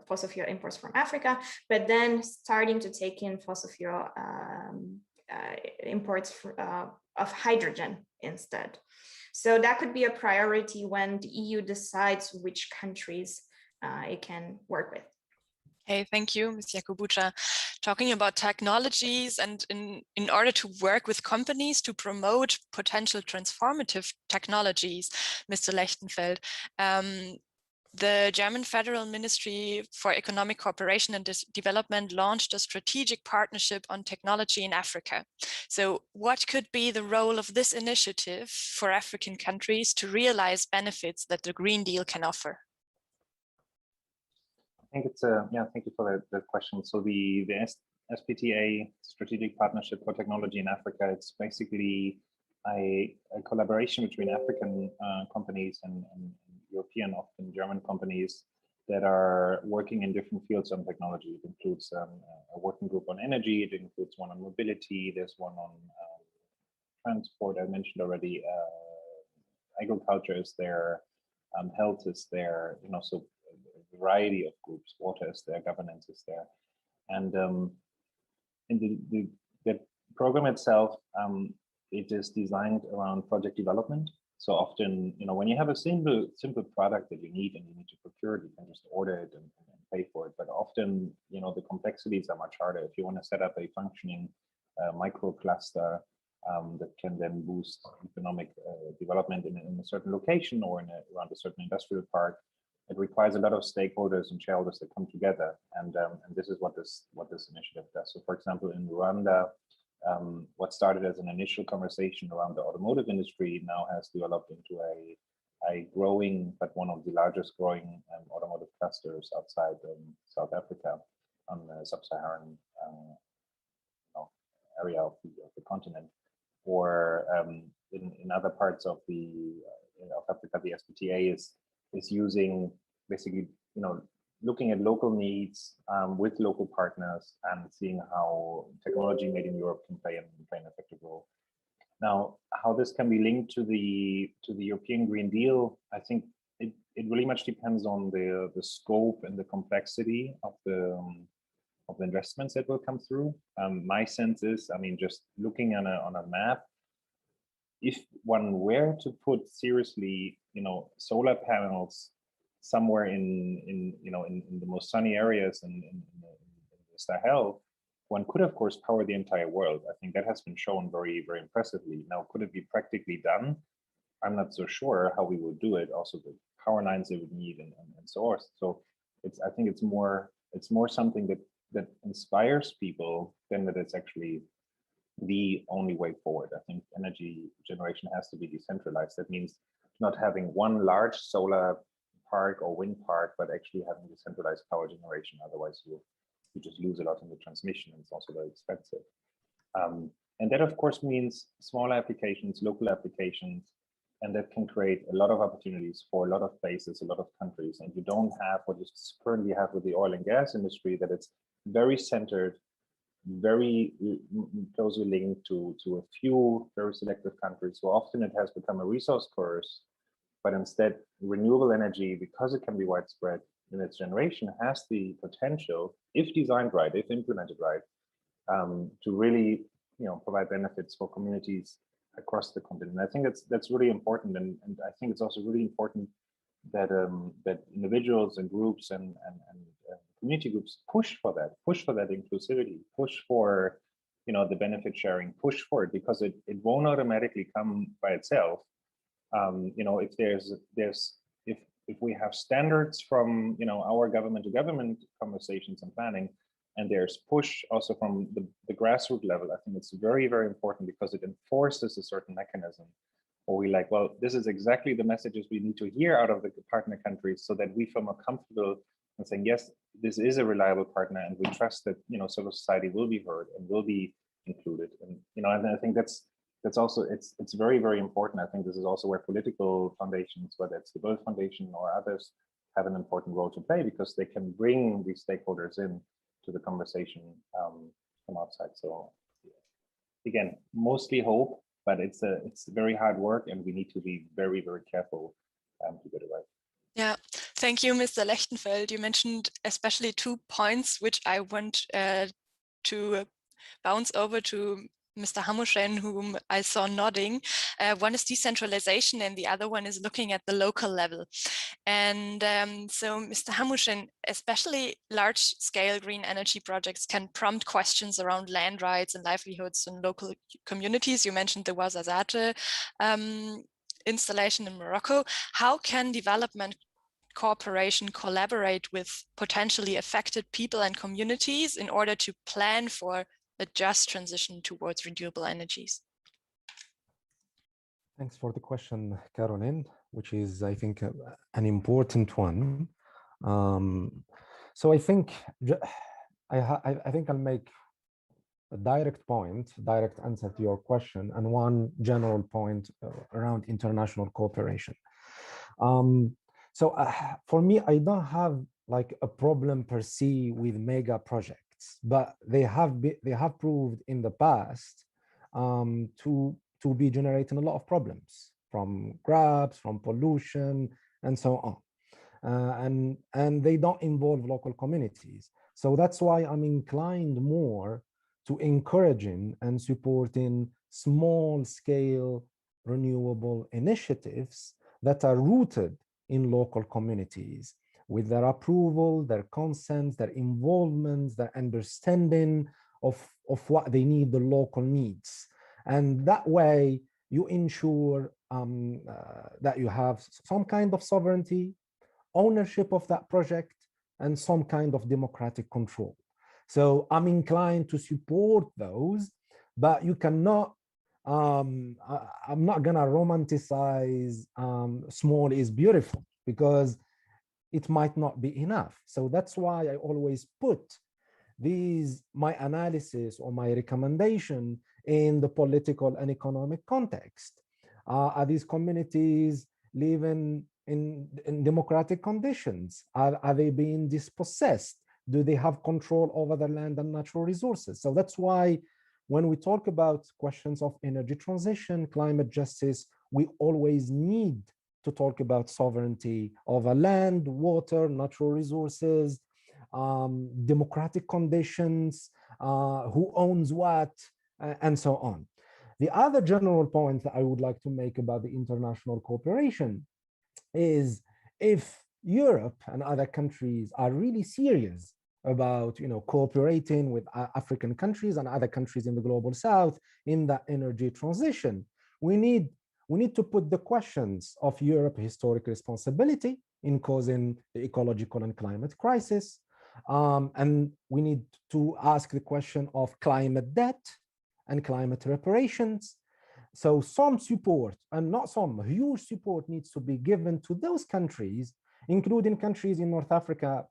fossil fuel imports from Africa, but then starting to take in fossil fuel imports of hydrogen instead. So that could be a priority when the EU decides which countries it can work with. Okay, thank you, Ms. Jakubucha. Talking about technologies, and in order to work with companies to promote potential transformative technologies, Mr. Lestenfeld, the German Federal Ministry for Economic Cooperation and Development launched a strategic partnership on technology in Africa. So what could be the role of this initiative for African countries to realize benefits that the Green Deal can offer? I think it's thank you for the question. So the SPTA, Strategic Partnership for Technology in Africa, it's basically a collaboration between African companies and European, often German companies that are working in different fields on technology. It includes a working group on energy, it includes one on mobility, there's one on transport, I mentioned already, agriculture is there, health is there, so a variety of groups, water is there, governance is there. And in the program itself, it is designed around project development. So often, when you have a simple product that you need and you need to procure it, you can just order it and pay for it. But often, the complexities are much harder. If you want to set up a functioning microcluster that can then boost economic development in a certain location or around a certain industrial park, it requires a lot of stakeholders and shareholders that come together. And this is what this initiative does. So, for example, in Rwanda, what started as an initial conversation around the automotive industry now has developed into a growing, but one of the largest growing automotive clusters outside South Africa on the sub-Saharan area of the continent. Or in other parts of Africa, the SPTA is using basically, looking at local needs with local partners and seeing how technology made in Europe can play an effective role. Now, how this can be linked to the European Green Deal, I think it really much depends on the scope and the complexity of the investments that will come through. My sense is, just looking on a map, if one were to put seriously, solar panels somewhere in the most sunny areas in the Sahel, one could of course power the entire world. I think that has been shown very, very impressively. Now, could it be practically done? I'm not so sure how we would do it. Also, the power lines they would need and so on. So I think it's more something that inspires people than that it's actually the only way forward. I think energy generation has to be decentralized. That means not having one large solar park or wind park, but actually having decentralized power generation. Otherwise, you just lose a lot in the transmission, and it's also very expensive. And that, of course, means smaller applications, local applications, and that can create a lot of opportunities for a lot of places, a lot of countries. And you don't have what you currently have with the oil and gas industry, that it's very centered, very closely linked to a few very selective countries. So often it has become a resource curse, but instead renewable energy, because it can be widespread in its generation, has the potential, if designed right, if implemented right, to really provide benefits for communities across the continent. I think that's really important, and I think it's also really important that that individuals and groups and community groups push for that inclusivity, push for the benefit sharing, push for it, because it won't automatically come by itself. If we have standards from our government to government conversations and planning, and there's push also from the grassroots level, I think it's very, very important, because it enforces a certain mechanism where we like, well, this is exactly the messages we need to hear out of the partner countries, so that we feel more comfortable in saying, yes, this is a reliable partner, and we trust that civil society will be heard and will be included. And and I think that's also it's very, very important. I think this is also where political foundations, whether it's the Böll Foundation or others, have an important role to play, because they can bring these stakeholders in to the conversation from outside. So again, mostly hope, but it's very hard work, and we need to be very, very careful to get it right. Yeah, thank you, Mr. Lechtenfeld. You mentioned especially 2 points which I want to bounce over to Mr. Hamuschen, whom I saw nodding. One is decentralization, and the other one is looking at the local level. And so, Mr. Hamuschen, especially large-scale green energy projects can prompt questions around land rights and livelihoods in local communities. You mentioned the Ouarzazate installation in Morocco. How can development cooperation collaborate with potentially affected people and communities in order to plan for a just transition towards renewable energies? Thanks for the question, Caroline, which is, I think, an important one. So I think I'll make a direct answer to your question, and one general point around international cooperation. For me, I don't have like a problem per se with mega projects, but they have proved in the past to be generating a lot of problems, from grabs, from pollution, and so on. And they don't involve local communities. So that's why I'm inclined more to encouraging and supporting small-scale renewable initiatives that are rooted in local communities, with their approval, their consent, their involvement, their understanding of what they need, the local needs. And that way you ensure that you have some kind of sovereignty, ownership of that project, and some kind of democratic control. So I'm inclined to support those, but you cannot, I'm not gonna romanticize small is beautiful, because it might not be enough. So that's why I always put my analysis or my recommendation in the political and economic context. Are these communities living in democratic conditions? Are they being dispossessed? Do they have control over their land and natural resources? So that's why when we talk about questions of energy transition, climate justice, we always need to talk about sovereignty over land, water, natural resources, democratic conditions, who owns what, and so on. The other general point that I would like to make about the international cooperation is, if Europe and other countries are really serious about cooperating with African countries and other countries in the global south in that energy transition, we need we need to put the questions of Europe's historic responsibility in causing the ecological and climate crisis. And we need to ask the question of climate debt and climate reparations. So some support, and not some, huge support needs to be given to those countries, including countries in North Africa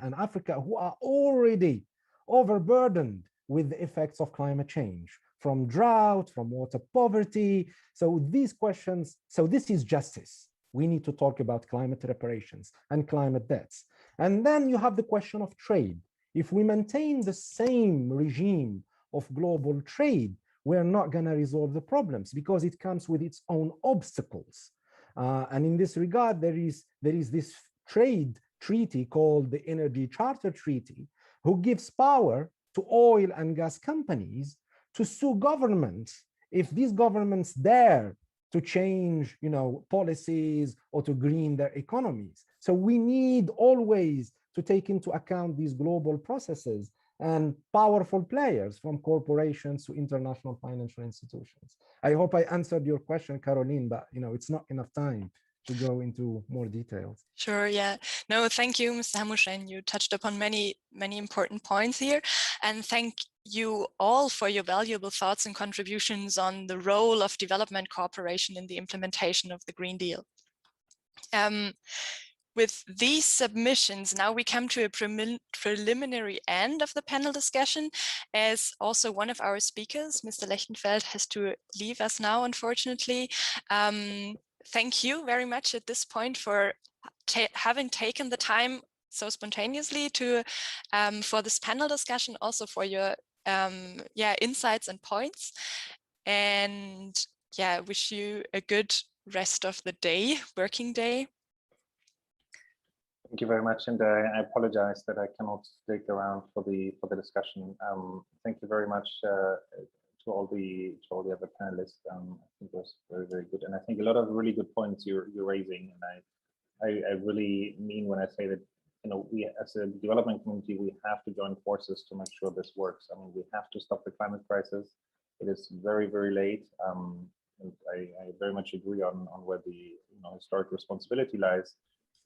and Africa who are already overburdened with the effects of climate change, from drought, from water poverty. So these questions, so this is justice. We need to talk about climate reparations and climate debts. And then you have the question of trade. If we maintain the same regime of global trade, we're not going to resolve the problems because it comes with its own obstacles. And in this regard, there is this trade treaty called the Energy Charter Treaty, who gives power to oil and gas companies to sue governments if these governments dare to change, policies or to green their economies. So we need always to take into account these global processes and powerful players, from corporations to international financial institutions. I hope I answered your question, Caroline, but it's not enough time to go into more details. Sure, yeah. No, thank you, Mr. Hamouchen. You touched upon many important points here. And thank you all for your valuable thoughts and contributions on the role of development cooperation in the implementation of the Green Deal. With these submissions, now we come to a preliminary end of the panel discussion, as also one of our speakers, Mr. Lechtenfeld, has to leave us now, unfortunately. Thank you very much at this point for having taken the time so spontaneously to for this panel discussion, also for your insights and points. And wish you a good rest of the day, working day. Thank you very much, and I apologize that I cannot stick around for the discussion. Thank you very much to all the other panelists. I think it was very good, and I think a lot of really good points you're raising, and I really mean when I say that we as a development community, we have to join forces to make sure this works. I mean, we have to stop the climate crisis. It is very late, and I very much agree on where the historic responsibility lies.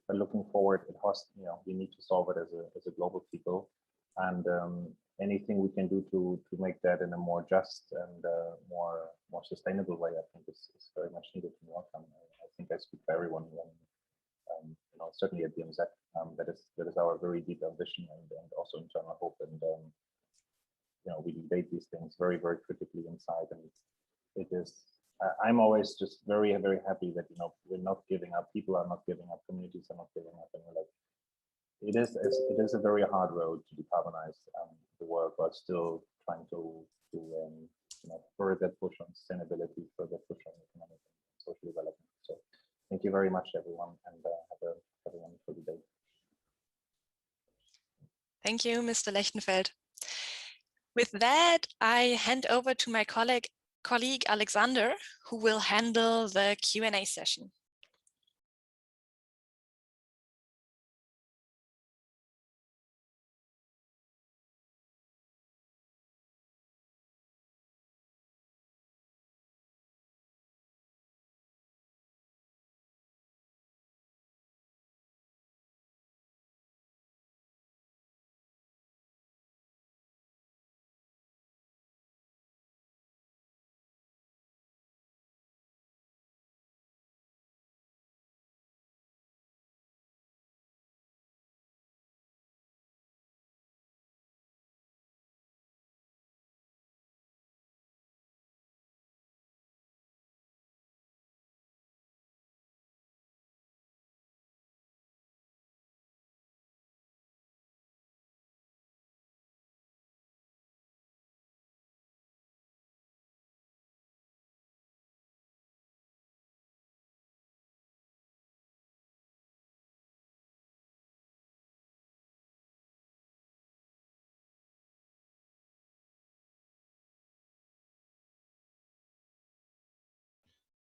But looking forward, it has, we need to solve it as a global people, and anything we can do to make that in a more just and more sustainable way, I think is very much needed and welcome. I think I speak for everyone when, certainly at BMZ, that is our very deep ambition and also internal hope. And we debate these things very critically inside, and it is. I'm always just very happy that we're not giving up. People are not giving up. Communities are not giving up. And it is a very hard road to decarbonize the world, but still trying to further push on sustainability, further push on economic and social development. So thank you very much, everyone, and have a wonderful day. Thank you, Mr. Lechtenfeld. With that, I hand over to my colleague Alexander, who will handle the Q&A session.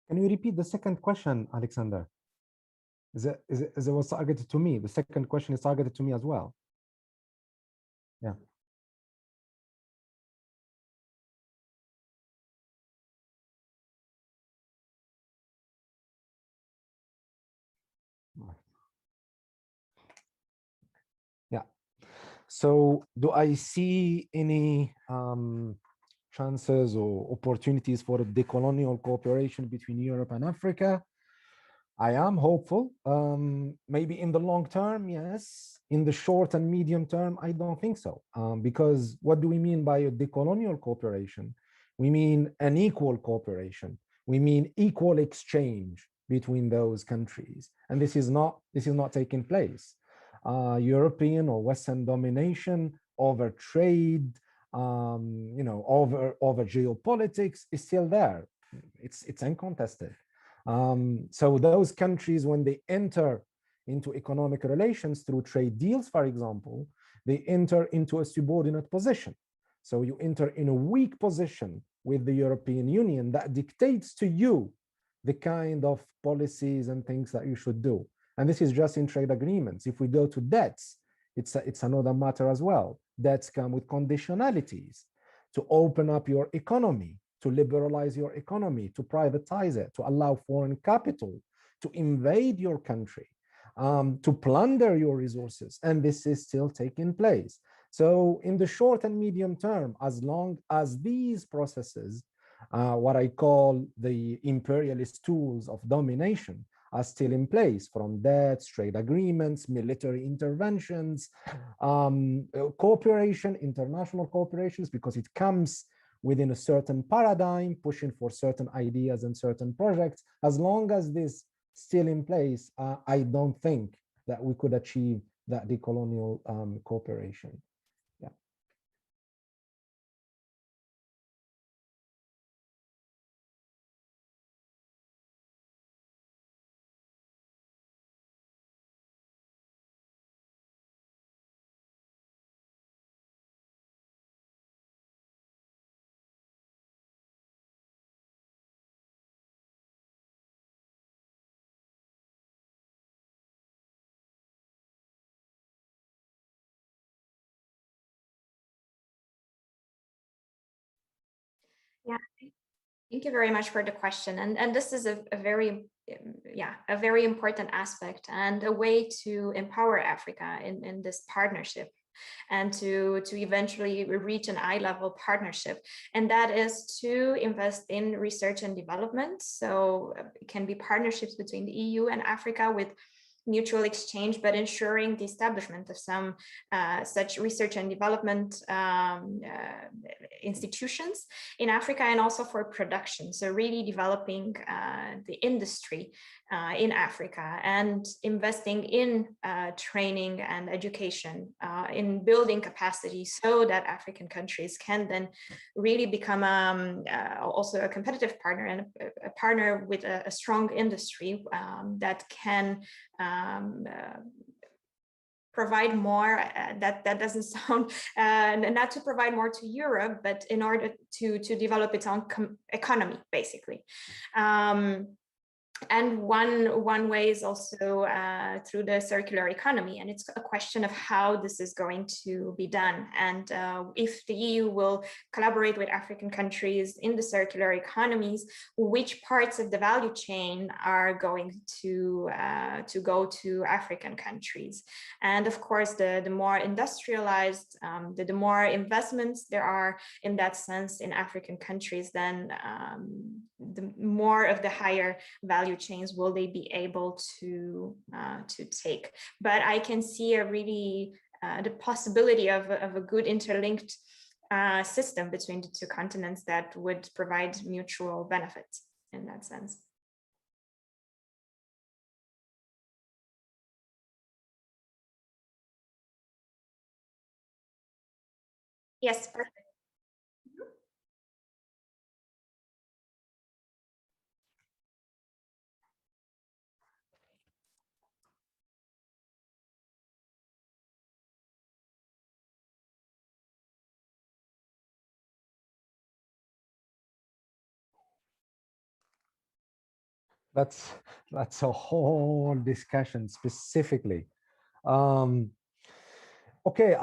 Can you repeat the second question, Alexander? Is it was targeted to me? The second question is targeted to me as well. Yeah. So do I see any chances or opportunities for decolonial cooperation between Europe and Africa? I am hopeful. Maybe in the long term, yes. In the short and medium term, I don't think so. Because what do we mean by a decolonial cooperation? We mean an equal cooperation. We mean equal exchange between those countries. And this is not taking place. European or Western domination over trade, over geopolitics is still there. It's uncontested. So those countries, when they enter into economic relations through trade deals, for example, they enter into a subordinate position. So you enter in a weak position with the European Union that dictates to you the kind of policies and things that you should do. And this is just in trade agreements. If we go to debts, it's another matter as well. Debts come with conditionalities to open up your economy, to liberalize your economy, to privatize it, to allow foreign capital to invade your country, to plunder your resources. And this is still taking place. So in the short and medium term, as long as these processes, what I call the imperialist tools of domination, are still in place, from debts, trade agreements, military interventions, cooperation, international cooperations, because it comes within a certain paradigm, pushing for certain ideas and certain projects. As long as this still in place, I don't think that we could achieve that decolonial cooperation. Yeah. Yeah, thank you very much for the question. And this is a very important aspect and a way to empower Africa in this partnership, and to eventually reach an eye-level partnership. And that is to invest in research and development. So it can be partnerships between the EU and Africa with mutual exchange, but ensuring the establishment of some such research and development institutions in Africa, and also for production. So really developing the industry in Africa, and investing in training and education, in building capacity, so that African countries can then really become also a competitive partner, and a partner with a strong industry that can provide more. That doesn't sound, not to provide more to Europe, but in order to develop its own economy, basically. And one way is also through the circular economy, and it's a question of how this is going to be done. And if the EU will collaborate with African countries in the circular economies, which parts of the value chain are going to go to African countries? And of course, the more industrialized, the more investments there are in that sense in African countries, then the more of the higher value chains will they be able to take. But I can see a really the possibility of a good interlinked system between the two continents that would provide mutual benefits in that sense. Yes, perfect. That's a whole discussion specifically. Okay,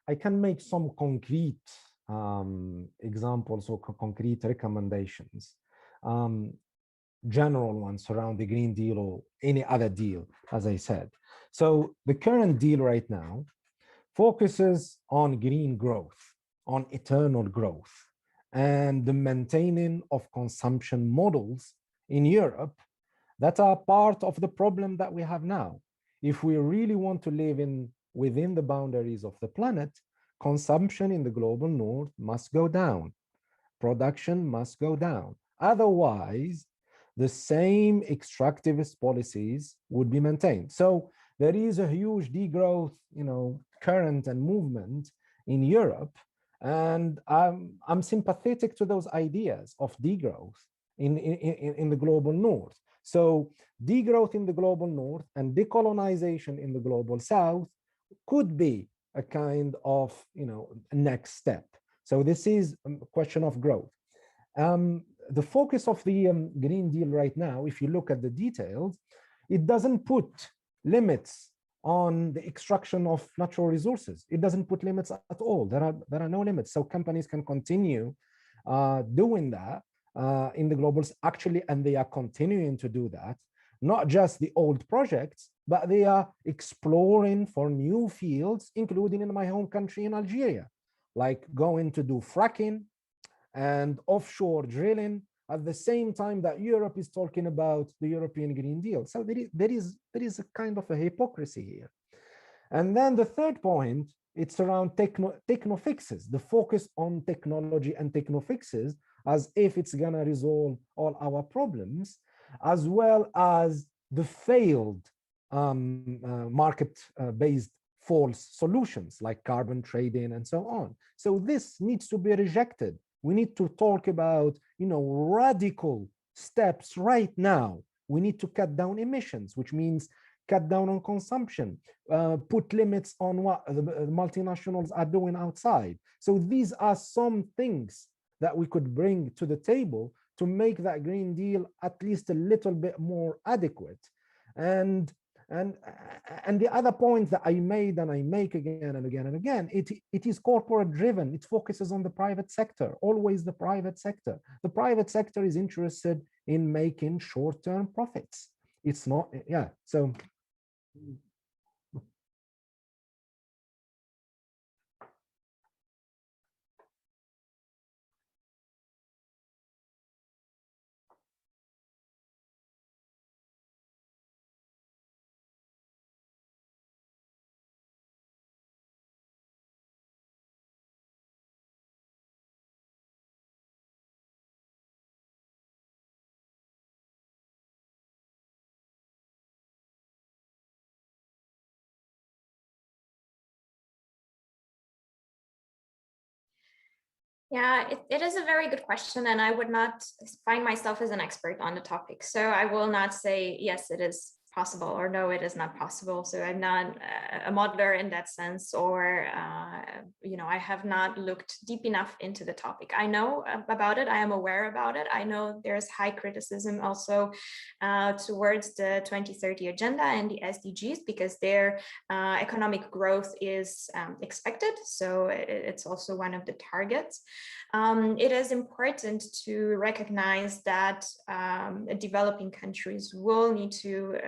I can make some concrete examples or concrete recommendations, general ones around the Green Deal or any other deal, as I said. So the current deal right now focuses on green growth, on eternal growth, and the maintaining of consumption models in Europe that are part of the problem that we have now. If we really want to live within the boundaries of the planet, consumption in the global north must go down. Production must go down. Otherwise, the same extractivist policies would be maintained. So there is a huge degrowth, current and movement in Europe, and I'm sympathetic to those ideas of degrowth in the global north. So degrowth in the global north and decolonization in the global south could be a kind of next step. So this is a question of growth. The focus of the Green Deal right now, if you look at the details, it doesn't put limits on the extraction of natural resources. It doesn't put limits at all. There are no limits. So companies can continue doing that in the globals, actually, and they are continuing to do that. Not just the old projects, but they are exploring for new fields, including in my home country in Algeria, like going to do fracking and offshore drilling at the same time that Europe is talking about the European Green Deal. So there is a kind of a hypocrisy here. And then the third point, it's around techno fixes, the focus on technology and techno fixes as if it's gonna resolve all our problems, as well as the failed market-based false solutions like carbon trading and so on. So this needs to be rejected. We need to talk about, radical steps right now. We need to cut down emissions, which means cut down on consumption, put limits on what the multinationals are doing outside. So these are some things that we could bring to the table to make that Green Deal at least a little bit more adequate. And the other point that I made and I make again and again and again, it is corporate driven. It focuses on the private sector, always the private sector. The private sector is interested in making short-term profits. It's not, yeah, so. Yeah, it is a very good question, and I would not find myself as an expert on the topic. So I will not say, yes, it is possible, or no, it is not possible. So I'm not a modeler in that sense, or, I have not looked deep enough into the topic. I know about it. I am aware about it. I know there's high criticism also towards the 2030 agenda and the SDGs, because their economic growth is expected. So it's also one of the targets. It is important to recognize that developing countries will need to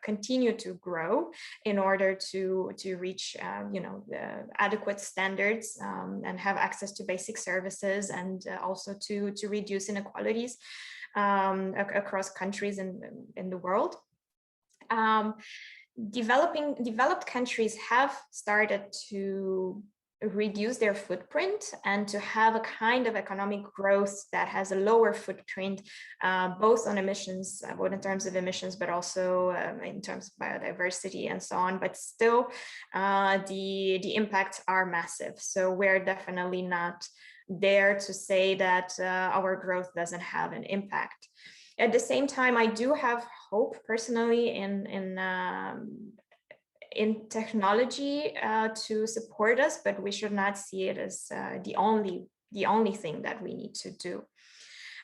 continue to grow in order to reach the adequate standards and have access to basic services, and also to reduce inequalities across countries in the world. Developed countries have started to reduce their footprint and to have a kind of economic growth that has a lower footprint, both on emissions, both in terms of emissions, but also in terms of biodiversity and so on. But still, the impacts are massive. So we're definitely not there to say that our growth doesn't have an impact. At the same time, I do have hope personally in technology to support us, but we should not see it as the only thing that we need to do.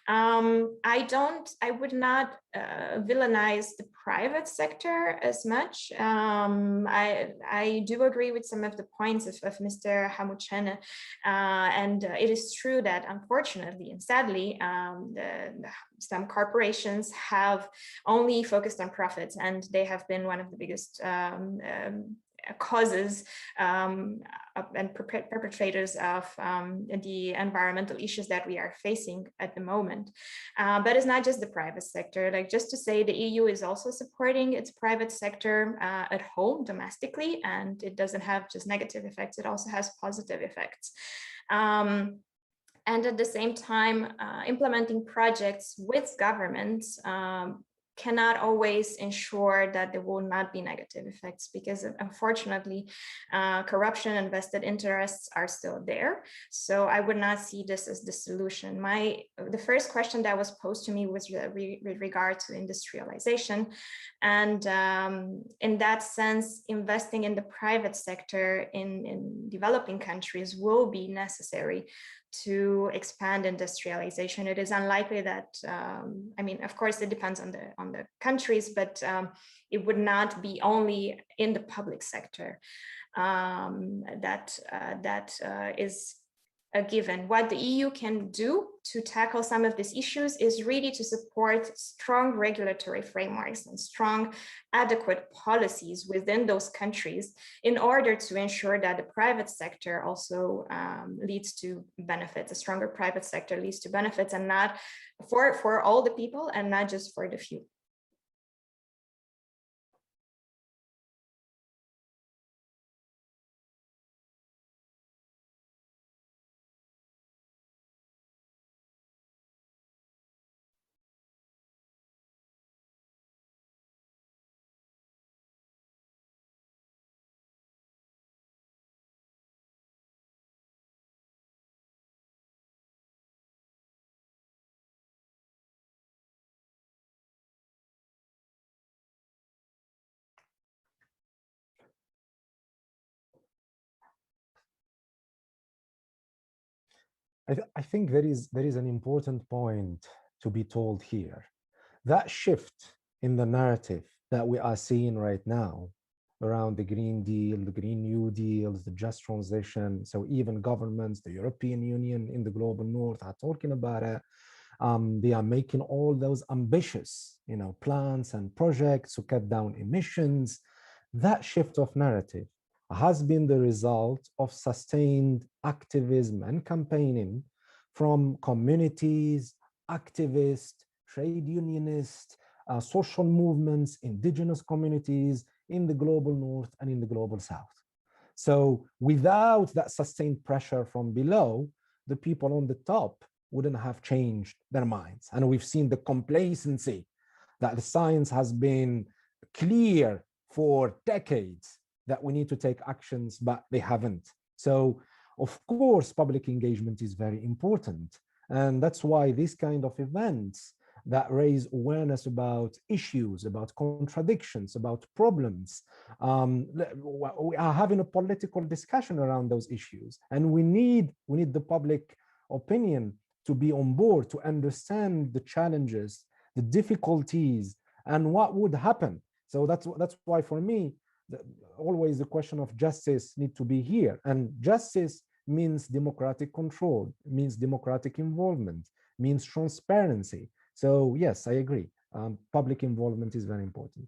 I would not villainize the private sector as much. I do agree with some of the points of Mr. Hamuchene, and it is true that unfortunately and sadly, some corporations have only focused on profits, and they have been one of the biggest causes and perpetrators of the environmental issues that we are facing at the moment. But it's not just the private sector. Like, just to say, the EU is also supporting its private sector at home domestically, and it doesn't have just negative effects, it also has positive effects. And at the same time, implementing projects with governments cannot always ensure that there will not be negative effects, because unfortunately, corruption and vested interests are still there. So I would not see this as the solution. The first question that was posed to me was with regard to industrialization. And in that sense, investing in the private sector in developing countries will be necessary to expand industrialization. It is unlikely that, I mean, of course, it depends on the countries, but it would not be only in the public sector that is a given. What the EU can do to tackle some of these issues is really to support strong regulatory frameworks and strong, adequate policies within those countries in order to ensure that the private sector also leads to benefits. A stronger private sector leads to benefits, and not for all the people and not just for the few. I think there is an important point to be told here. That shift in the narrative that we are seeing right now around the Green Deal, the Green New Deals, the just transition. So even governments, the European Union in the global north are talking about it. They are making all those ambitious, plans and projects to cut down emissions. That shift of narrative has been the result of sustained activism and campaigning from communities, activists, trade unionists, social movements, indigenous communities in the global north and in the global south. So without that sustained pressure from below, the people on the top wouldn't have changed their minds. And we've seen the complacency that the science has been clear for decades that we need to take actions, but they haven't. So of course, public engagement is very important. And that's why these kind of events that raise awareness about issues, about contradictions, about problems, we are having a political discussion around those issues. And we need the public opinion to be on board, to understand the challenges, the difficulties, and what would happen. So that's why for me, always the question of justice need to be here. And justice means democratic control, means democratic involvement, means transparency. So yes, I agree. Public involvement is very important.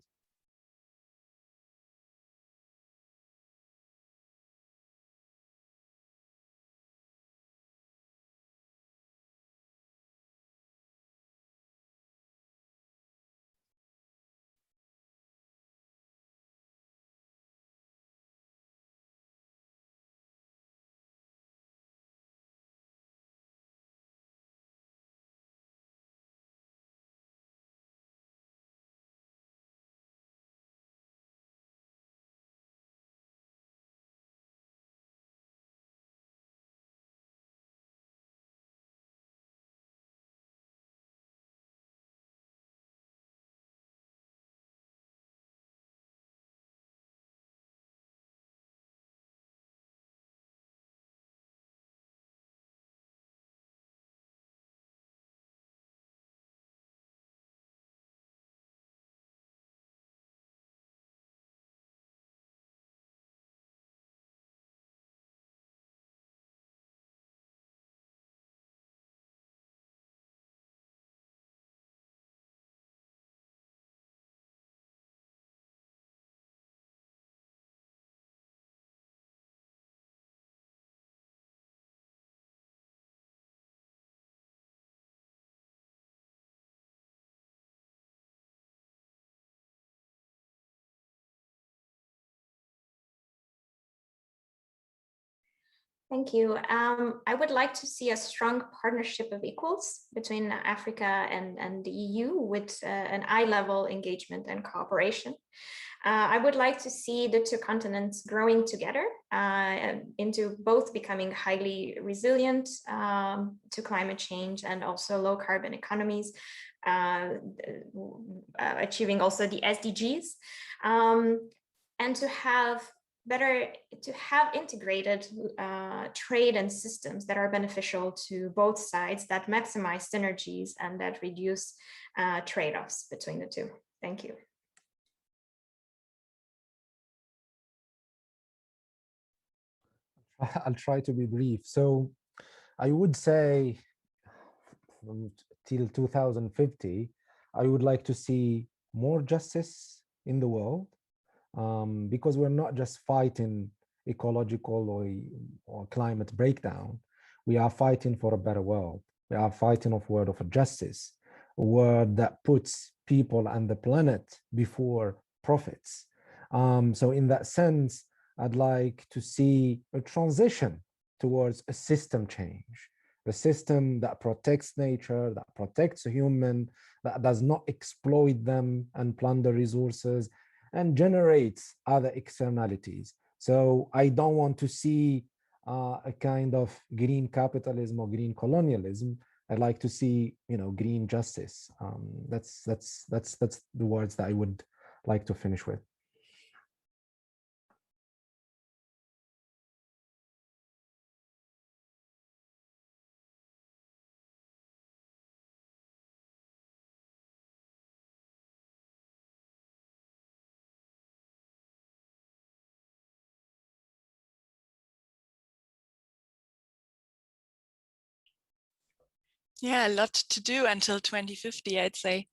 Thank you. I would like to see a strong partnership of equals between Africa and the EU with an eye-level engagement and cooperation. I would like to see the two continents growing together into both becoming highly resilient to climate change and also low carbon economies, achieving also the SDGs, and to have integrated trade and systems that are beneficial to both sides, that maximize synergies and that reduce trade-offs between the two. Thank you. I'll try to be brief. So I would say till 2050, I would like to see more justice in the world, because we're not just fighting ecological or climate breakdown. We are fighting for a better world. We are fighting for a world of justice, a world that puts people and the planet before profits. So in that sense, I'd like to see a transition towards a system change, a system that protects nature, that protects human, that does not exploit them and plunder resources, and generates other externalities. So I don't want to see a kind of green capitalism or green colonialism. I'd like to see, green justice. That's the words that I would like to finish with. Yeah, a lot to do until 2050, I'd say.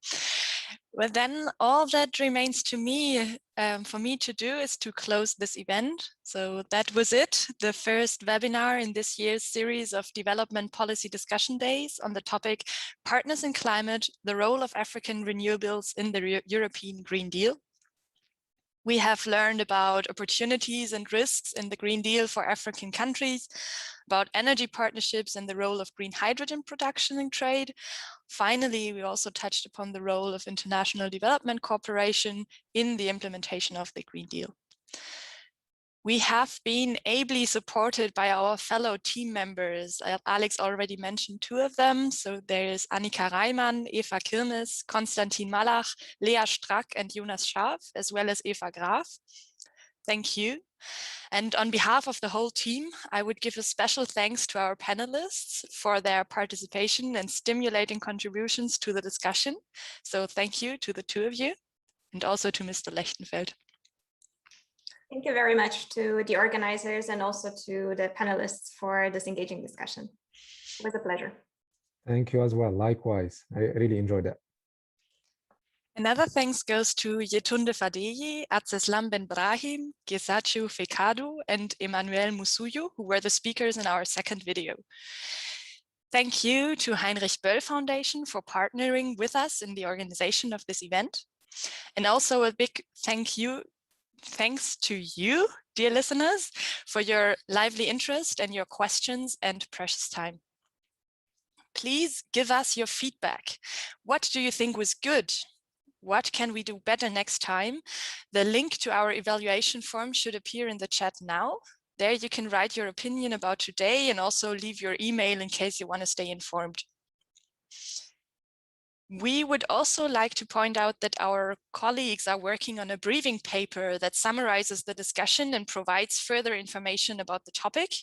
Well, then all that remains to me, for me to do is to close this event. So that was it, the first webinar in this year's series of development policy discussion days on the topic Partners in Climate, the role of African renewables in the European Green Deal. We have learned about opportunities and risks in the Green Deal for African countries, about energy partnerships and the role of green hydrogen production and trade. Finally, we also touched upon the role of international development cooperation in the implementation of the Green Deal. We have been ably supported by our fellow team members. Alex already mentioned two of them. So there is Annika Reimann, Eva Kirmes, Konstantin Malach, Lea Strack, and Jonas Scharf, as well as Eva Graf. Thank you. And on behalf of the whole team, I would give a special thanks to our panelists for their participation and stimulating contributions to the discussion. So thank you to the two of you, and also to Mr. Lechtenfeld. Thank you very much to the organizers and also to the panelists for this engaging discussion. It was a pleasure. Thank you as well. Likewise, I really enjoyed it. Another thanks goes to Yetunde Fadeyi, Atseslam Ben Brahim, Gesachu Fekadu, and Emmanuel Musuyu, who were the speakers in our second video. Thank you to Heinrich-Böll Foundation for partnering with us in the organization of this event. And also a big thanks to you, dear listeners, for your lively interest and your questions and precious time. Please give us your feedback. What do you think was good? What can we do better next time? The link to our evaluation form should appear in the chat now. There you can write your opinion about today and also leave your email in case you want to stay informed. We would also like to point out that our colleagues are working on a briefing paper that summarizes the discussion and provides further information about the topic.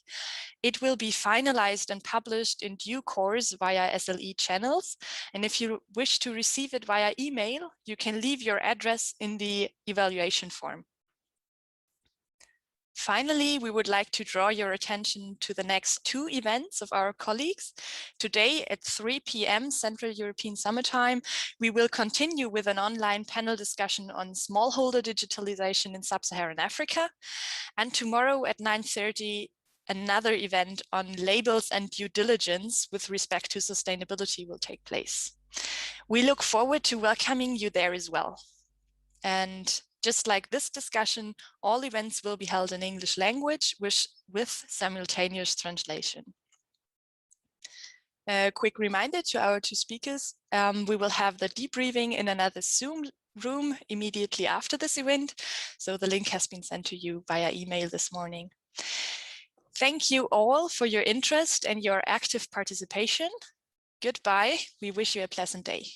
It will be finalized and published in due course via SLE channels. And if you wish to receive it via email, you can leave your address in the evaluation form. Finally, we would like to draw your attention to the next two events of our colleagues. Today at 3 p.m. Central European Summer Time, we will continue with an online panel discussion on smallholder digitalization in sub-Saharan Africa. And tomorrow at 9:30, another event on labels and due diligence with respect to sustainability will take place. We look forward to welcoming you there as well. And Just like this discussion, all events will be held in English language with simultaneous translation. A quick reminder to our two speakers, we will have the debriefing in another Zoom room immediately after this event. So the link has been sent to you via email this morning. Thank you all for your interest and your active participation. Goodbye. We wish you a pleasant day.